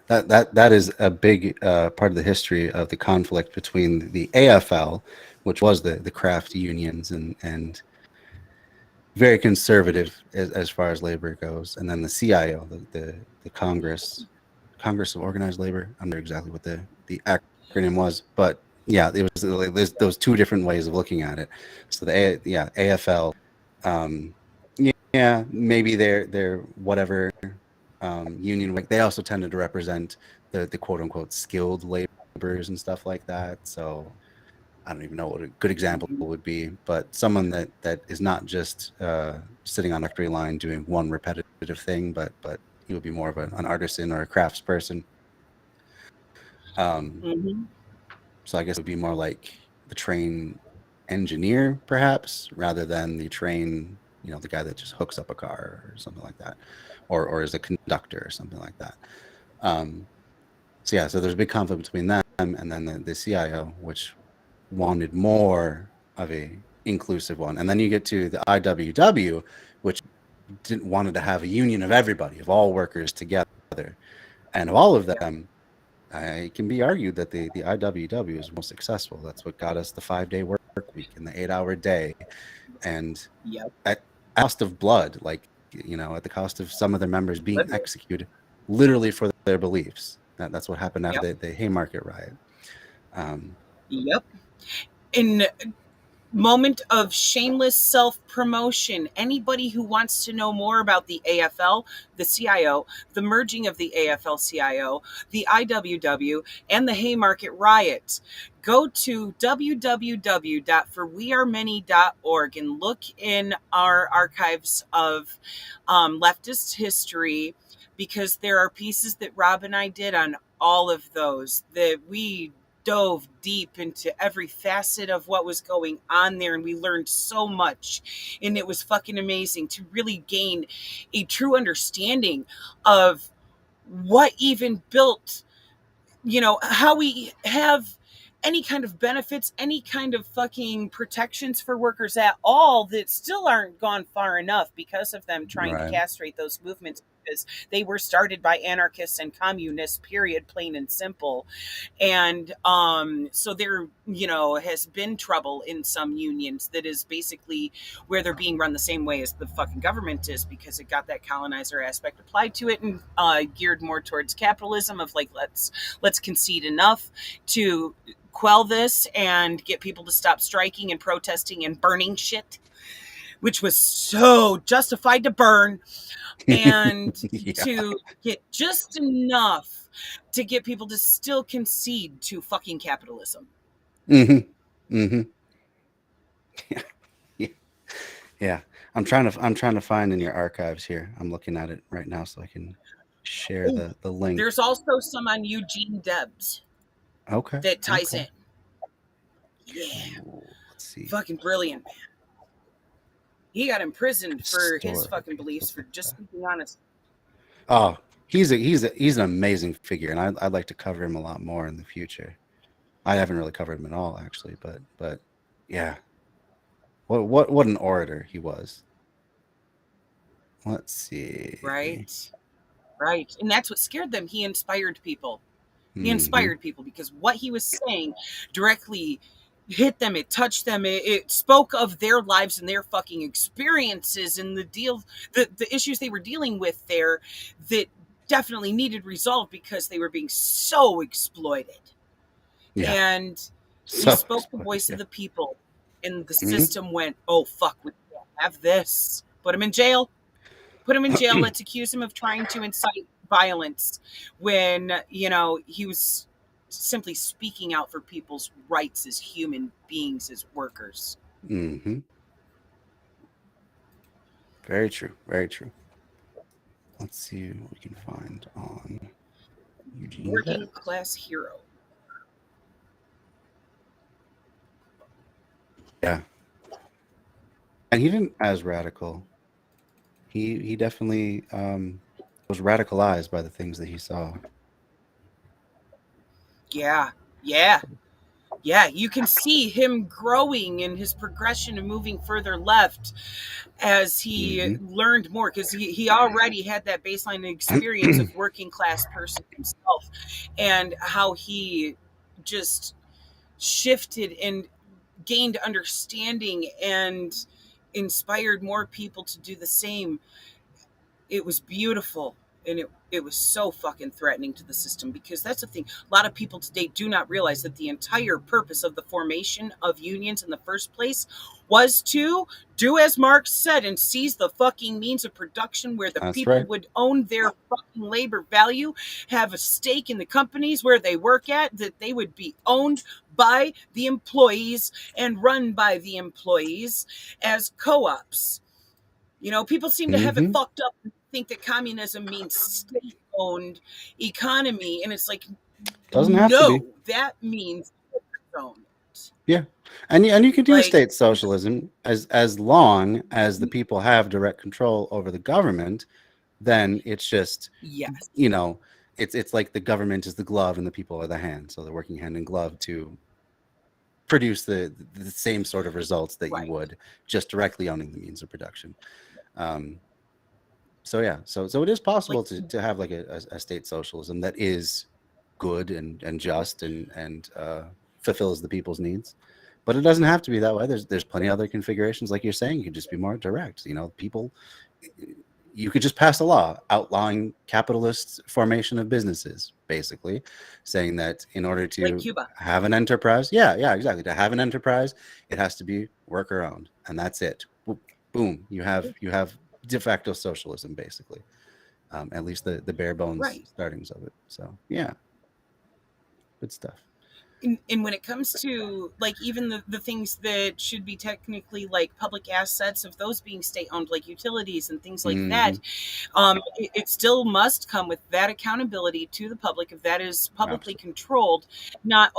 That is a big part of the history of the conflict between the AFL, which was the craft unions and very conservative as far as labor goes, and then the CIO, the Congress of Organized Labor. I'm not sure exactly what the acronym was, but yeah, it was there's those two different ways of looking at it. So the AFL, yeah, maybe they're whatever union. They also tended to represent the quote unquote skilled laborers and stuff like that. So I don't even know what a good example would be, but someone that is not just sitting on a factory line doing one repetitive thing, but he would be more of an artisan or a crafts person. So I guess it would be more like the train engineer, perhaps, rather than the train, the guy that just hooks up a car or something like that, or is a conductor or something like that. So there's a big conflict between them and then the CIO, which wanted more of a inclusive one. And then you get to the IWW, which wanted to have a union of everybody, of all workers together. And of all of them, it can be argued that the IWW is most successful. That's what got us the 5-day work week and the 8-hour day. And at cost of blood, at the cost of some of their members being executed literally for their beliefs. That's what happened after the Haymarket riot. In moment of shameless self-promotion, anybody who wants to know more about the AFL, the CIO, the merging of the AFL-CIO, the IWW, and the Haymarket riots, go to www.forwearemany.org and look in our archives of leftist history, because there are pieces that Rob and I did on all of those that we dove deep into every facet of what was going on there, and we learned so much, and it was fucking amazing to really gain a true understanding of what even built, how we have any kind of benefits, any kind of fucking protections for workers at all that still aren't gone far enough because of them trying to castrate those movements, because they were started by anarchists and communists, period, plain and simple. And so there, has been trouble in some unions that is basically where they're being run the same way as the fucking government is, because it got that colonizer aspect applied to it and geared more towards capitalism of let's concede enough to quell this and get people to stop striking and protesting and burning shit, which was so justified to burn, and to get just enough to get people to still concede to fucking capitalism. Yeah. I'm trying to find in your archives here. I'm looking at it right now so I can share the link. There's also some on Eugene Debs. That ties in. Yeah. Let's see. Fucking brilliant, man. He got imprisoned for his fucking beliefs, for just being honest. Oh, he's an amazing figure, and I'd like to cover him a lot more in the future. I haven't really covered him at all, actually, but yeah. What an orator he was. Let's see. Right. And that's what scared them. He inspired people. He inspired people because what he was saying directly hit them. It touched them. It spoke of their lives and their fucking experiences and the issues they were dealing with there that definitely needed resolved because they were being so exploited. Yeah. And he spoke the voice of the people, and the system went, oh, fuck, we can't have this. Put him in jail. Let's accuse him of trying to incite violence when, he was simply speaking out for people's rights as human beings, as workers. Very true. Very true. let's see what we can find on Eugene Working Debs. class hero. Yeah. And he didn't as radical. He definitely was radicalized by the things that he saw. Yeah. Yeah. Yeah, you can see him growing in his progression and moving further left as he learned more, because he already had that baseline experience of working class person himself, and how he just shifted and gained understanding and inspired more people to do the same. It was beautiful, and it was so fucking threatening to the system, because that's the thing. A lot of people today do not realize that the entire purpose of the formation of unions in the first place was to do as Marx said and seize the fucking means of production where the That's people right. would own their fucking labor value, have a stake in the companies where they work at, that they would be owned by the employees and run by the employees as co-ops. You know, people seem to have it fucked up and think that communism means state-owned economy, and it's like, Doesn't have to be. no, that means owned. Yeah, and you can do Like, state socialism as long as the people have direct control over the government. Then it's just, yes, you know, it's like the government is the glove and the people are the hand, so they're working hand in glove to produce the same sort of results that you would just directly owning the means of production. So yeah, so it is possible like, to have like a state socialism that is good and just and fulfills the people's needs, but it doesn't have to be that way. There's plenty of other configurations, like you're saying. You could just be more direct. You know, people. You could just pass a law outlawing capitalist formation of businesses, basically, saying that in order to like Cuba. have an enterprise, yeah, exactly. To have an enterprise, it has to be worker owned, and that's it. Boom, you have de facto socialism, basically. At least the bare bones startings of it. So yeah, good stuff. And when it comes to like even the things that should be technically like public assets, of those being state owned, like utilities and things like that, it still must come with that accountability to the public, if that is publicly controlled. Not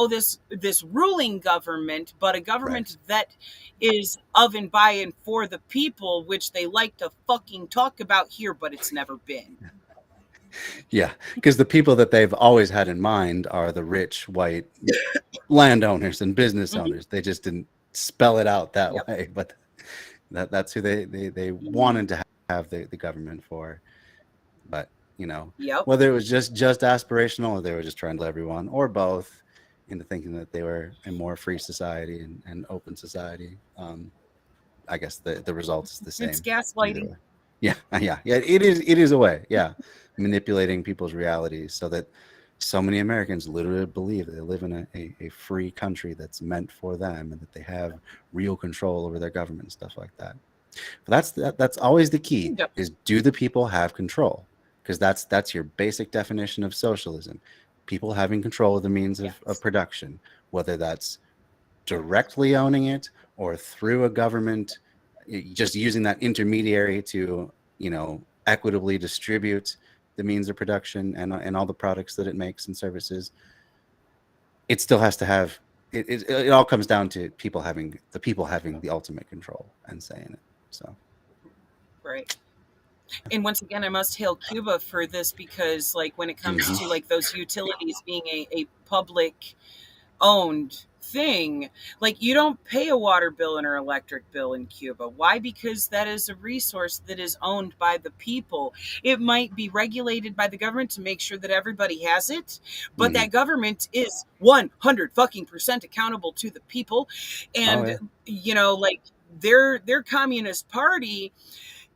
this ruling government, but a government that is of and by and for the people, which they like to fucking talk about here, but it's never been. Yeah, because the people that they've always had in mind are the rich white landowners and business owners. They just didn't spell it out that way, but that's who they wanted to have the government for. But you know, whether it was just aspirational, or they were just trying to let everyone, or both, into thinking that they were a more free society and open society. I guess the result is the same. It's gaslighting. Yeah. It is a way. Yeah, manipulating people's realities so that so many Americans literally believe that they live in a free country that's meant for them, and that they have real control over their government and stuff like that. But that's always the key: is do the people have control? Because that's your basic definition of socialism: people having control of the means of production, whether that's directly owning it or through a government, just using that intermediary to, you know, equitably distribute the means of production and all the products that it makes and services. It still has to have it all comes down to people having the ultimate control and saying it. So right. And once again, I must hail Cuba for this, because like when it comes to like those utilities being a public owned thing, like you don't pay a water bill and or electric bill in Cuba. Why? Because that is a resource that is owned by the people. It might be regulated by the government to make sure that everybody has it, but that government is 100% accountable to the people. And you know, like their Communist Party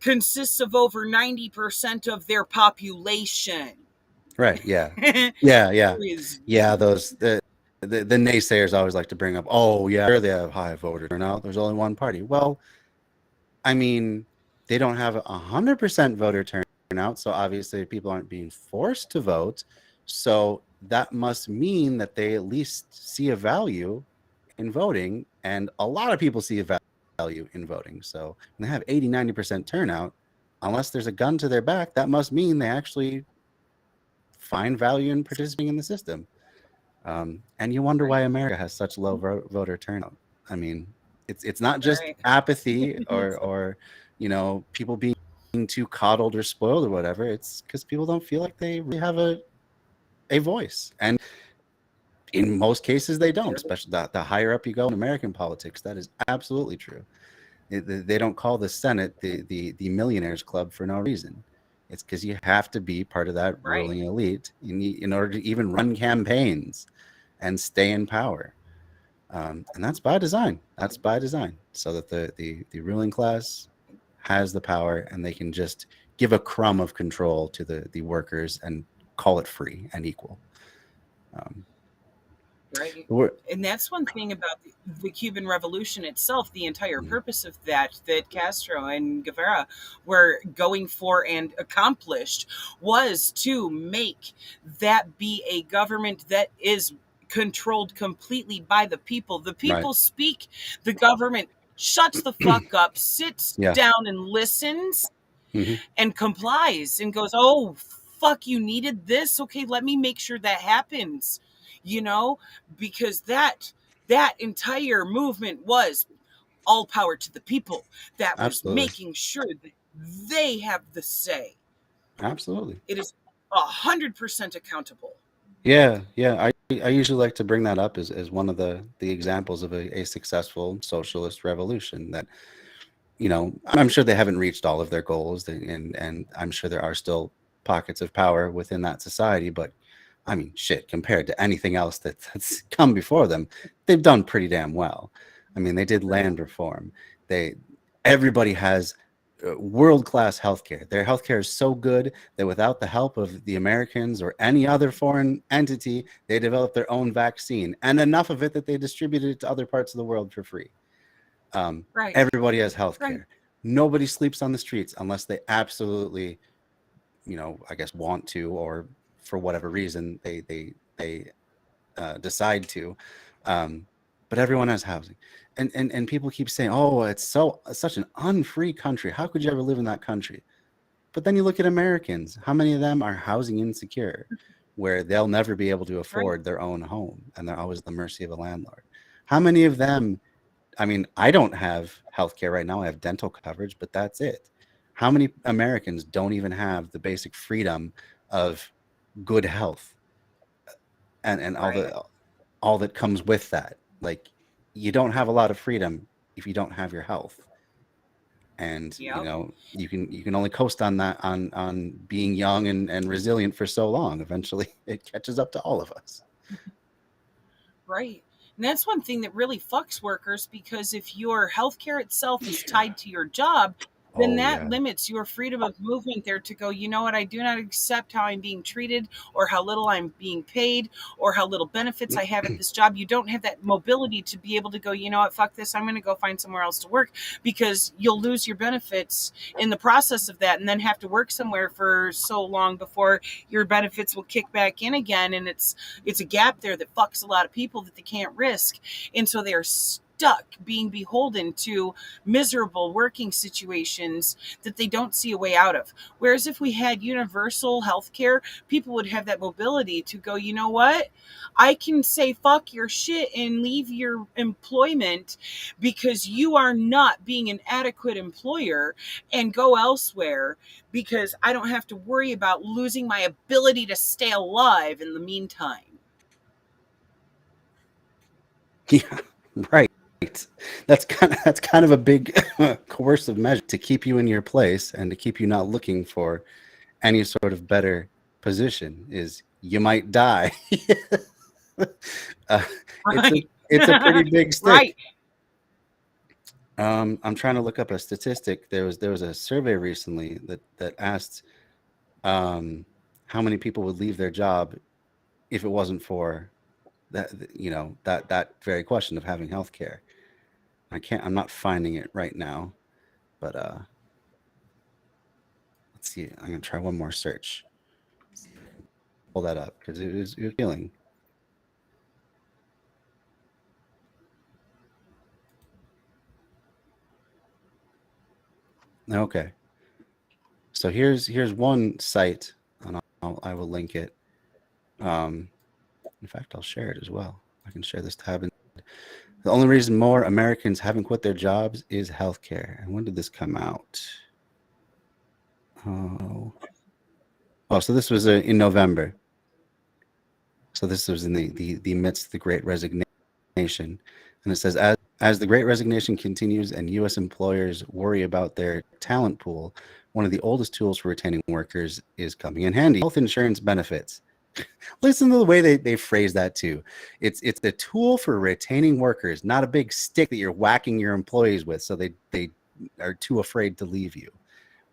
consists of over 90% of their population. Right. Yeah. Yeah. Those the naysayers always like to bring up, oh yeah, they have high voter turnout, there's only one party. Well, I mean, they don't have 100% voter turnout, so obviously people aren't being forced to vote. So that must mean that they at least see a value in voting, and a lot of people see a value in voting. So when they have 80-90% turnout, unless there's a gun to their back, that must mean they actually find value in participating in the system. And you wonder why America has such low voter turnout. I mean, it's not just apathy or people being too coddled or spoiled or whatever. It's because people don't feel like they really have a voice, and in most cases they don't. Especially the higher up you go in American politics, that is absolutely true. They don't call the Senate the millionaires club for no reason. It's because you have to be part of that ruling elite in order to even run campaigns and stay in power. And that's by design. That's by design, so that the ruling class has the power and they can just give a crumb of control to the workers and call it free and equal. Right. And that's one thing about the Cuban Revolution itself, the entire purpose of that Castro and Guevara were going for and accomplished was to make that be a government that is controlled completely by the people. The people speak, the government shuts the fuck up, sits down and listens and complies and goes, oh, fuck, you needed this? Okay, let me make sure that happens. Because that entire movement was all power to the people. That was making sure that they have the say. Absolutely. It is 100% accountable. Yeah. I usually like to bring that up as one of the examples of a successful socialist revolution that, I'm sure they haven't reached all of their goals, and I'm sure there are still pockets of power within that society, but I mean, shit, compared to anything else that's come before them, they've done pretty damn well. I mean, they did land reform. Everybody has world-class healthcare. Their healthcare is so good that without the help of the Americans or any other foreign entity, they developed their own vaccine, and enough of it that they distributed it to other parts of the world for free. Everybody has healthcare. Nobody sleeps on the streets unless they absolutely, I guess want to, or for whatever reason they decide to. But everyone has housing, and people keep saying, oh, it's such an unfree country, how could you ever live in that country? But then you look at Americans, how many of them are housing insecure, where they'll never be able to afford their own home and they're always at the mercy of a landlord? How many of them, I mean, I don't have healthcare right now, I have dental coverage, but that's it. How many Americans don't even have the basic freedom of good health and all that comes with that? Like, you don't have a lot of freedom if you don't have your health, and you can only coast on that, on being young and resilient for so long. Eventually it catches up to all of us. And that's one thing that really fucks workers, because if your healthcare itself is tied to your job, then that limits your freedom of movement there to go, you know what, I do not accept how I'm being treated, or how little I'm being paid, or how little benefits I have at this job. You don't have that mobility to be able to go, you know what, fuck this, I'm going to go find somewhere else to work, because you'll lose your benefits in the process of that, and then have to work somewhere for so long before your benefits will kick back in again. And it's a gap there that fucks a lot of people that they can't risk. And so they are stuck being beholden to miserable working situations that they don't see a way out of. Whereas if we had universal health care, people would have that mobility to go, you know what, I can say fuck your shit and leave your employment because you are not being an adequate employer, and go elsewhere, because I don't have to worry about losing my ability to stay alive in the meantime. Yeah, right. That's kind of a big coercive measure to keep you in your place and to keep you not looking for any sort of better position. Is you might die. It's a pretty big stick. I'm trying to look up a statistic. There was a survey recently that asked how many people would leave their job if it wasn't for that, that very question of having health care. I'm not finding it right now, but let's see. I'm gonna try one more search. Pull that up because it was appealing. Okay. So here's one site, and I will link it. In fact, I'll share it as well. I can share this tab. The only reason more Americans haven't quit their jobs is healthcare. And when did this come out? Oh, so this was in November. So this was in the midst of the Great Resignation. And it says, as the Great Resignation continues and U.S. employers worry about their talent pool, one of the oldest tools for retaining workers is coming in handy. Health insurance benefits. Listen to the way they phrase that too. It's a tool for retaining workers, not a big stick that you're whacking your employees with so they are too afraid to leave you.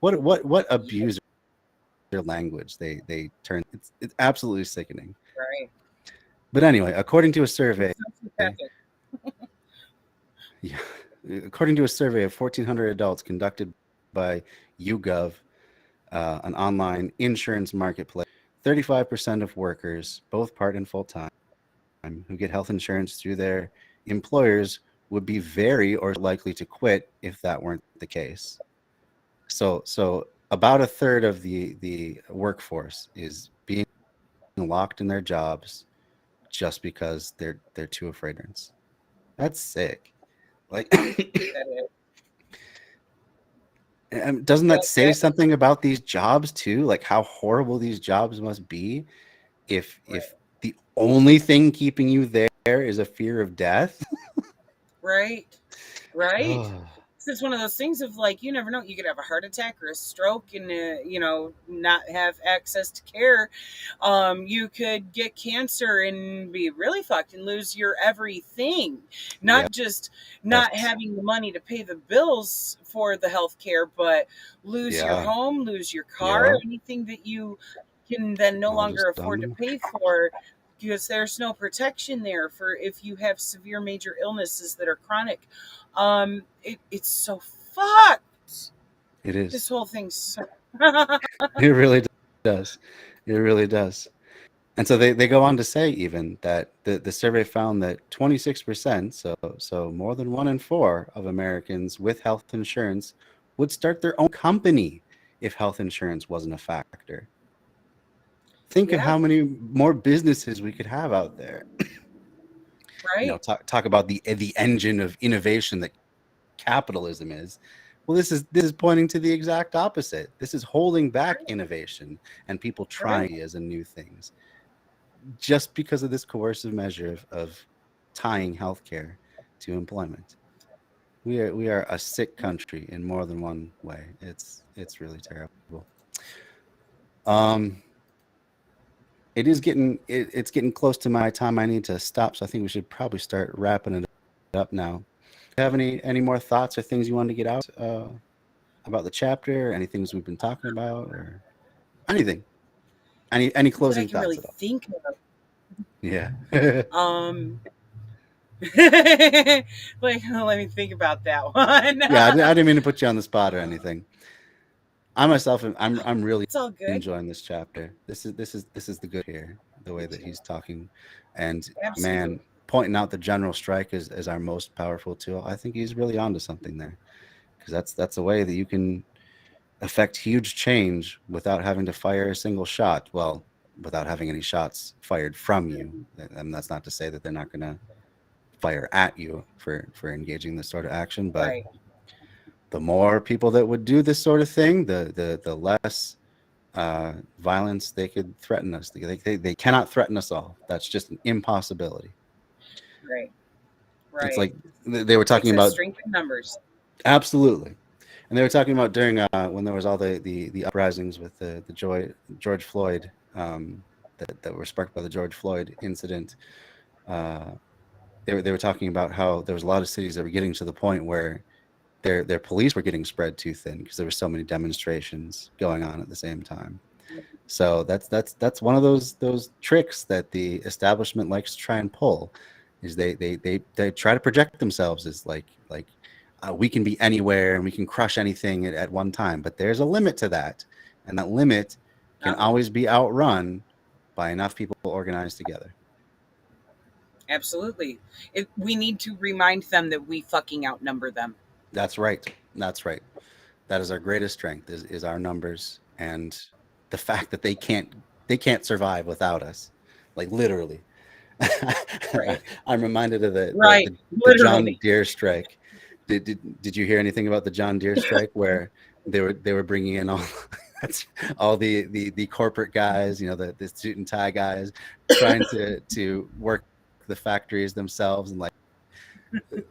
What abuser language they turn. It's absolutely sickening. Right. But anyway, according to a survey, yeah, according to a survey of 1,400 adults conducted by YouGov, an online insurance marketplace, 35% of workers, both part and full time, who get health insurance through their employers would be very or likely to quit if that weren't the case. So about a third of the workforce is being locked in their jobs just because they're too afraid. That's sick. Like, doesn't that say something about these jobs too? Like how horrible these jobs must be if the only thing keeping you there is a fear of death. Right. It's one of those things of like, you never know, you could have a heart attack or a stroke and not have access to care. You could get cancer and be really fucked and lose your everything, not just not having the money to pay the bills for the health care, but lose your home, lose your car, anything that you can then no longer afford to pay for, because there's no protection there for if you have severe major illnesses that are chronic. It's so fucked. It is. This whole thing's so it really does. It really does. And so they go on to say even that the survey found that 26%, so more than 1 in 4 of Americans with health insurance would start their own company if health insurance wasn't a factor. Think of how many more businesses we could have out there. Right. Talk about the engine of innovation that capitalism is. Well, this is pointing to the exact opposite. This is holding back innovation and people trying as new things, just because of this coercive measure of tying healthcare to employment. We are a sick country in more than one way. It's really terrible. It's getting close to my time. I need to stop, so I think we should probably start wrapping it up now. Do you have any more thoughts or things you wanted to get out about the chapter? Any things we've been talking about, or anything? Any closing thoughts? Really think of. Yeah. Like, let me think about that one. Yeah, I didn't mean to put you on the spot or anything. I myself, I'm really enjoying this chapter. This is the good here, the way that he's talking, and man, pointing out the general strike as our most powerful tool. I think he's really onto something there, because that's a way that you can affect huge change without having to fire a single shot. Well, without having any shots fired from you. And that's not to say that they're not going to fire at you for engaging this sort of action, but the more people that would do this sort of thing, the less violence they could threaten us. They cannot threaten us all. That's just an impossibility. Right. It's like they were talking about strength in numbers. Absolutely. And they were talking about during when there was all the uprisings with the George Floyd that were sparked by the George Floyd incident. They were talking about how there was a lot of cities that were getting to the point where their police were getting spread too thin because there were so many demonstrations going on at the same time. So that's one of those tricks that the establishment likes to try and pull, is they try to project themselves as like we can be anywhere and we can crush anything at one time, but there's a limit to that, and that limit can always be outrun by enough people organized together. Absolutely. We need to remind them that we fucking outnumber them. That's right. That's That is our greatest strength is our numbers, and the fact that they can't survive without us, like literally. Right. I'm reminded of Right. the John Literally. Deere strike. Did you hear anything about the John Deere strike where they were bringing in all the corporate guys, you know, the suit and tie guys, trying to work the factories themselves, and like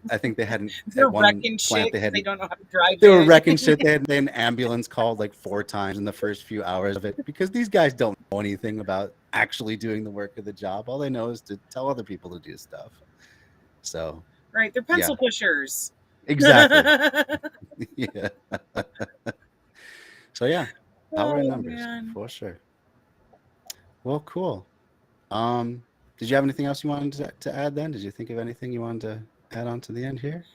I think they hadn't They're at one wrecking plant shit they 'cause had they don't know how to drive they were in. wrecking shit. They had an ambulance called like 4 times in the first few hours of it because these guys don't know anything about actually doing the work of the job. All they know is to tell other people to do stuff. So Right. They're yeah, pencil pushers. exactly. Yeah. So yeah, power in Oh, numbers man. for sure. Well, cool. Did you have anything else you wanted to add then? Did you think of anything you wanted to add on to the end here?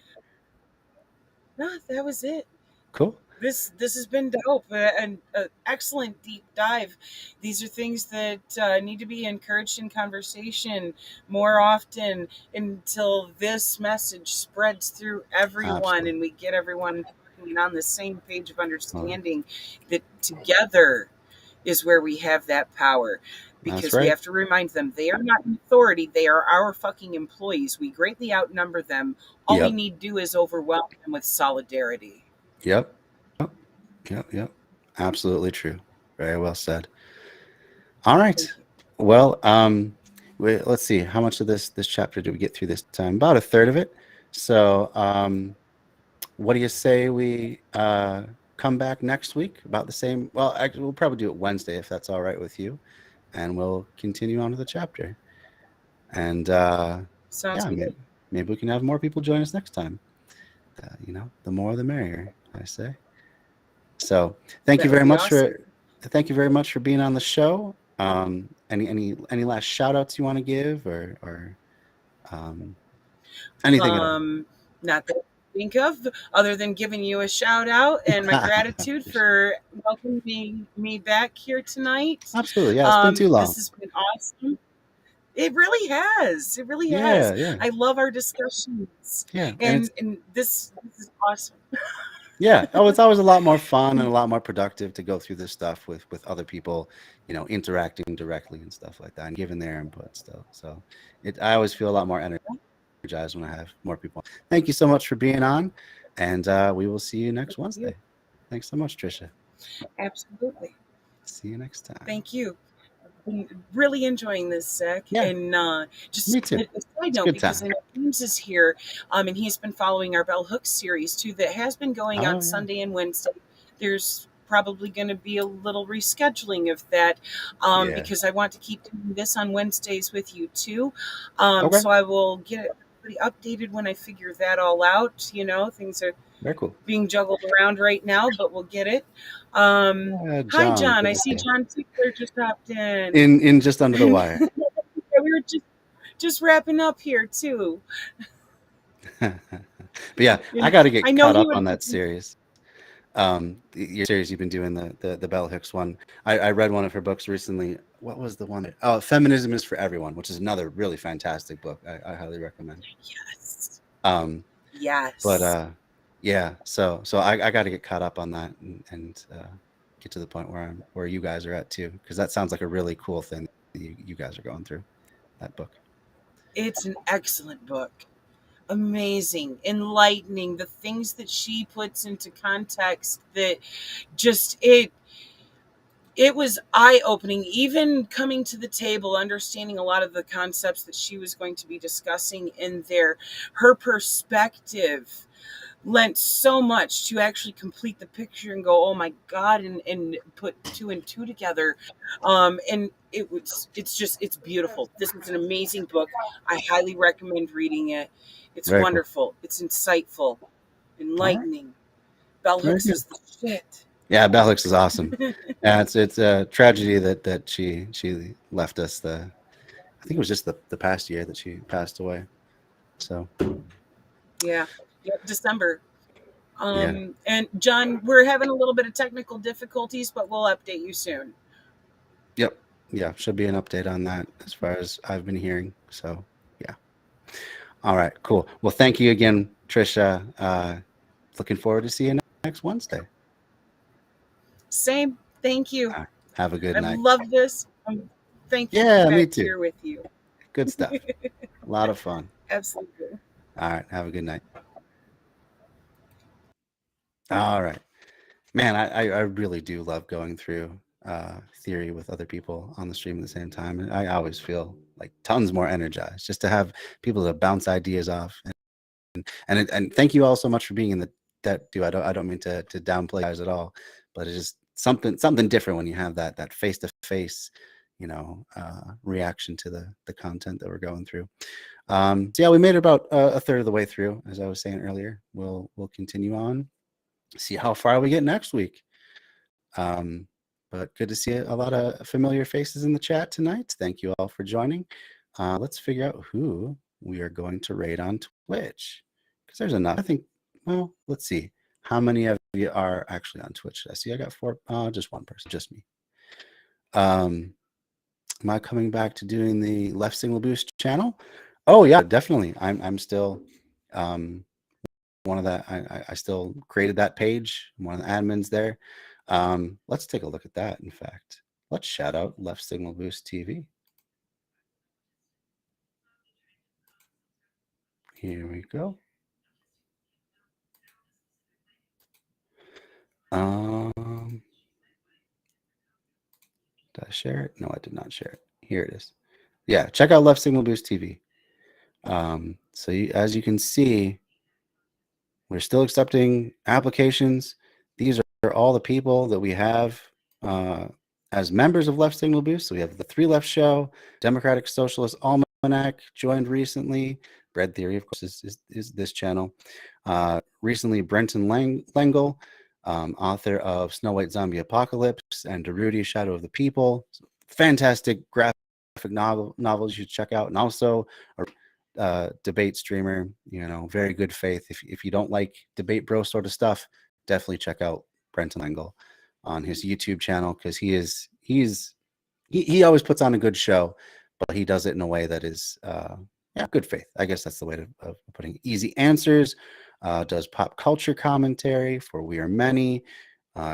No, that was it. Cool. This has been dope, and an excellent deep dive. These are things that need to be encouraged in conversation more often until this message spreads through everyone Absolutely. and we get everyone on the same page of Well, understanding that together is where we have that power. that's Because we right. have to remind them they are not an authority, they are our fucking employees. We greatly outnumber them. All we Yep. need to do is overwhelm them with solidarity. Yep. Yep. Absolutely true. Very well said. All right. Thank you. Well, let's see. How much of this chapter did we get through this time? About a third of it. So, what do you say we come back next week about the same? Well, actually, we'll probably do it Wednesday if that's all right with you, and we'll continue on to the chapter. And Sounds yeah, good. maybe we can have more people join us next time. You know, the more the merrier, I say. So, thank you That would very be much awesome. for being on the show. Any last shout outs you want to give or anything at all? Not that I think of, other than giving you a shout out and my gratitude for welcoming me back here tonight. Absolutely. Yeah, it's been too long. This has been awesome. It really has. It really has. Yeah. I love our discussions. Yeah. And this is awesome. Yeah. Oh, it's always a lot more fun and a lot more productive to go through this stuff with other people, you know, interacting directly and stuff like that and giving their input still. So I always feel a lot more energized when I have more people. Thank you so much for being on, and we will see you next Wednesday. Thanks so much, Trisha. Absolutely. See you next time. Thank you. Been really enjoying this, Zach. Yeah. And just Me too. a side note, because I know James is here, and he's been following our Bell Hooks series too, that has been going on Sunday and Wednesday. There's probably going to be a little rescheduling of that, because I want to keep doing this on Wednesdays with you too. So I will get it pretty updated when I figure that all out. You know, things are very cool being juggled around right now, but we'll get it. Hi, John. I see Jon T just hopped in just under the wire. We were just wrapping up here too. But yeah, I got to get caught up on that series. Your series you've been doing, the Bell Hooks one. I read one of her books recently. What was the one? Oh, Feminism is for Everyone, which is another really fantastic book. I highly recommend. Yes. Yes. But yeah, so I got to get caught up on that and get to the point where you guys are at too, because that sounds like a really cool thing that you guys are going through, that book. It's an excellent book. Amazing, enlightening, the things that she puts into context, that just it was eye-opening, even coming to the table, understanding a lot of the concepts that she was going to be discussing in there. Her perspective lent so much to actually complete the picture and go, oh my God, and put 2 and 2 together. And it's beautiful. This is an amazing book. I highly recommend reading it. It's very wonderful. Cool. It's insightful, enlightening. Bell Hooks is the shit. Yeah, Bell Hooks is awesome. Yeah, it's a tragedy that she left us. I think it was just the past year that she passed away. So yeah, December. And John, we're having a little bit of technical difficulties, but we'll update you soon. Yep. Yeah, should be an update on that as far as I've been hearing. So yeah. All right, cool. Well, thank you again, Trisha. Looking forward to seeing you next Wednesday. Same. Thank you. Have a good I night. love this. I'm thankful Yeah, to be me back too. here with you. Good stuff. A lot of fun. Absolutely. All right. Have a good night. All right. Man, I really do love going through theory with other people on the stream at the same time. And I always feel like tons more energized just to have people to bounce ideas off. And thank you all so much for being in that too. I don't mean to downplay you guys at all, but it's just something different when you have that face to face, reaction to the content that we're going through. So yeah, we made it about a third of the way through, as I was saying earlier. We'll continue on, see how far we get next week. But good to see a lot of familiar faces in the chat tonight. Thank you all for joining. Let's figure out who we are going to raid on Twitch, because there's enough. I think, well, let's see. How many of you are actually on Twitch? I see I got 4, just one person, just me. Am I coming back to doing the Left Signal Boost channel? Oh yeah, definitely. I'm still one of that. I still created that page. I'm one of the admins there. Let's take a look at that. In fact, let's shout out Left Signal Boost TV. Here we go. Did I share it? No, I did not share it. Here it is. Yeah, check out Left Signal Boost TV. So as you can see, we're still accepting applications. These are all the people that we have as members of Left Signal Boost. So we have the 3 Left Show, Democratic Socialist Almanac joined recently. Bread Theory, of course, is this channel. Recently, Brenton Lengel, author of Snow White Zombie Apocalypse and Darude, Shadow of the People. Fantastic graphic novels you should check out. And also a debate streamer, very good faith. If you don't like debate bro sort of stuff, definitely check out Brenton Lengel on his YouTube channel, because he always puts on a good show, but he does it in a way that is good faith. I guess that's the way of putting it. Easy Answers, does pop culture commentary for We Are Many.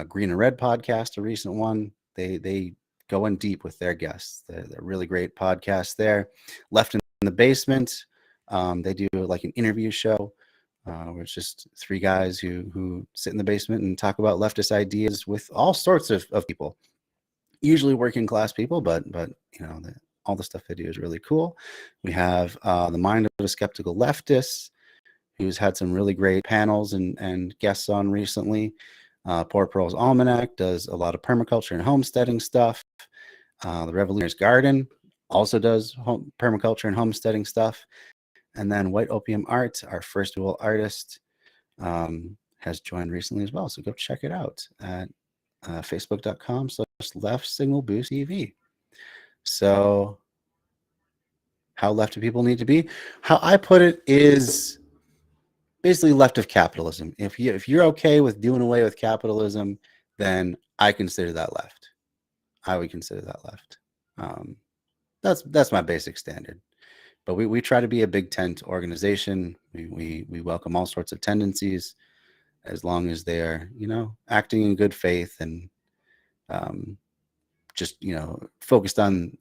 Green and Red podcast, a recent one. They go in deep with their guests. They're really great podcasts there. Left in the Basement, they do like an interview show where it's just 3 guys who sit in the basement and talk about leftist ideas with all sorts of people, usually working class people, but all the stuff they do is really cool. We have The Mind of a Skeptical Leftist, who's had some really great panels and guests on recently. Poor Pearl's Almanac does a lot of permaculture and homesteading stuff. The Revolutionary's Garden also does permaculture and homesteading stuff. And then White Opium Art, our first dual artist, has joined recently as well. So go check it out at facebook.com/Left Signal Boost TV. So how left do people need to be? How I put it is basically left of capitalism. If you're okay with doing away with capitalism, then I consider that left. I would consider that left. That's my basic standard. But we try to be a big tent organization. We welcome all sorts of tendencies, as long as they are, acting in good faith and just, focused on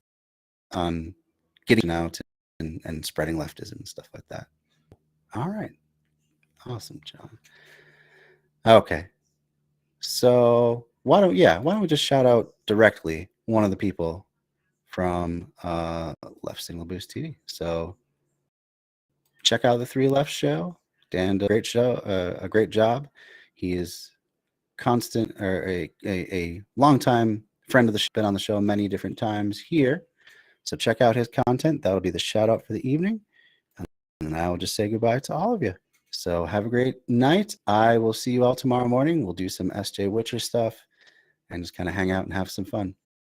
getting out and spreading leftism and stuff like that. All right. Awesome, John. Okay. So why don't we just shout out directly one of the people from Left Signal Boost TV. So check out the 3 Left Show. Dan does a great show, a great job. He is a long time friend of the show, been on the show many different times here. So check out his content. That'll be the shout out for the evening. And I will just say goodbye to all of you. So have a great night. I will see you all tomorrow morning. We'll do some SJ Witcher stuff and just kind of hang out and have some fun.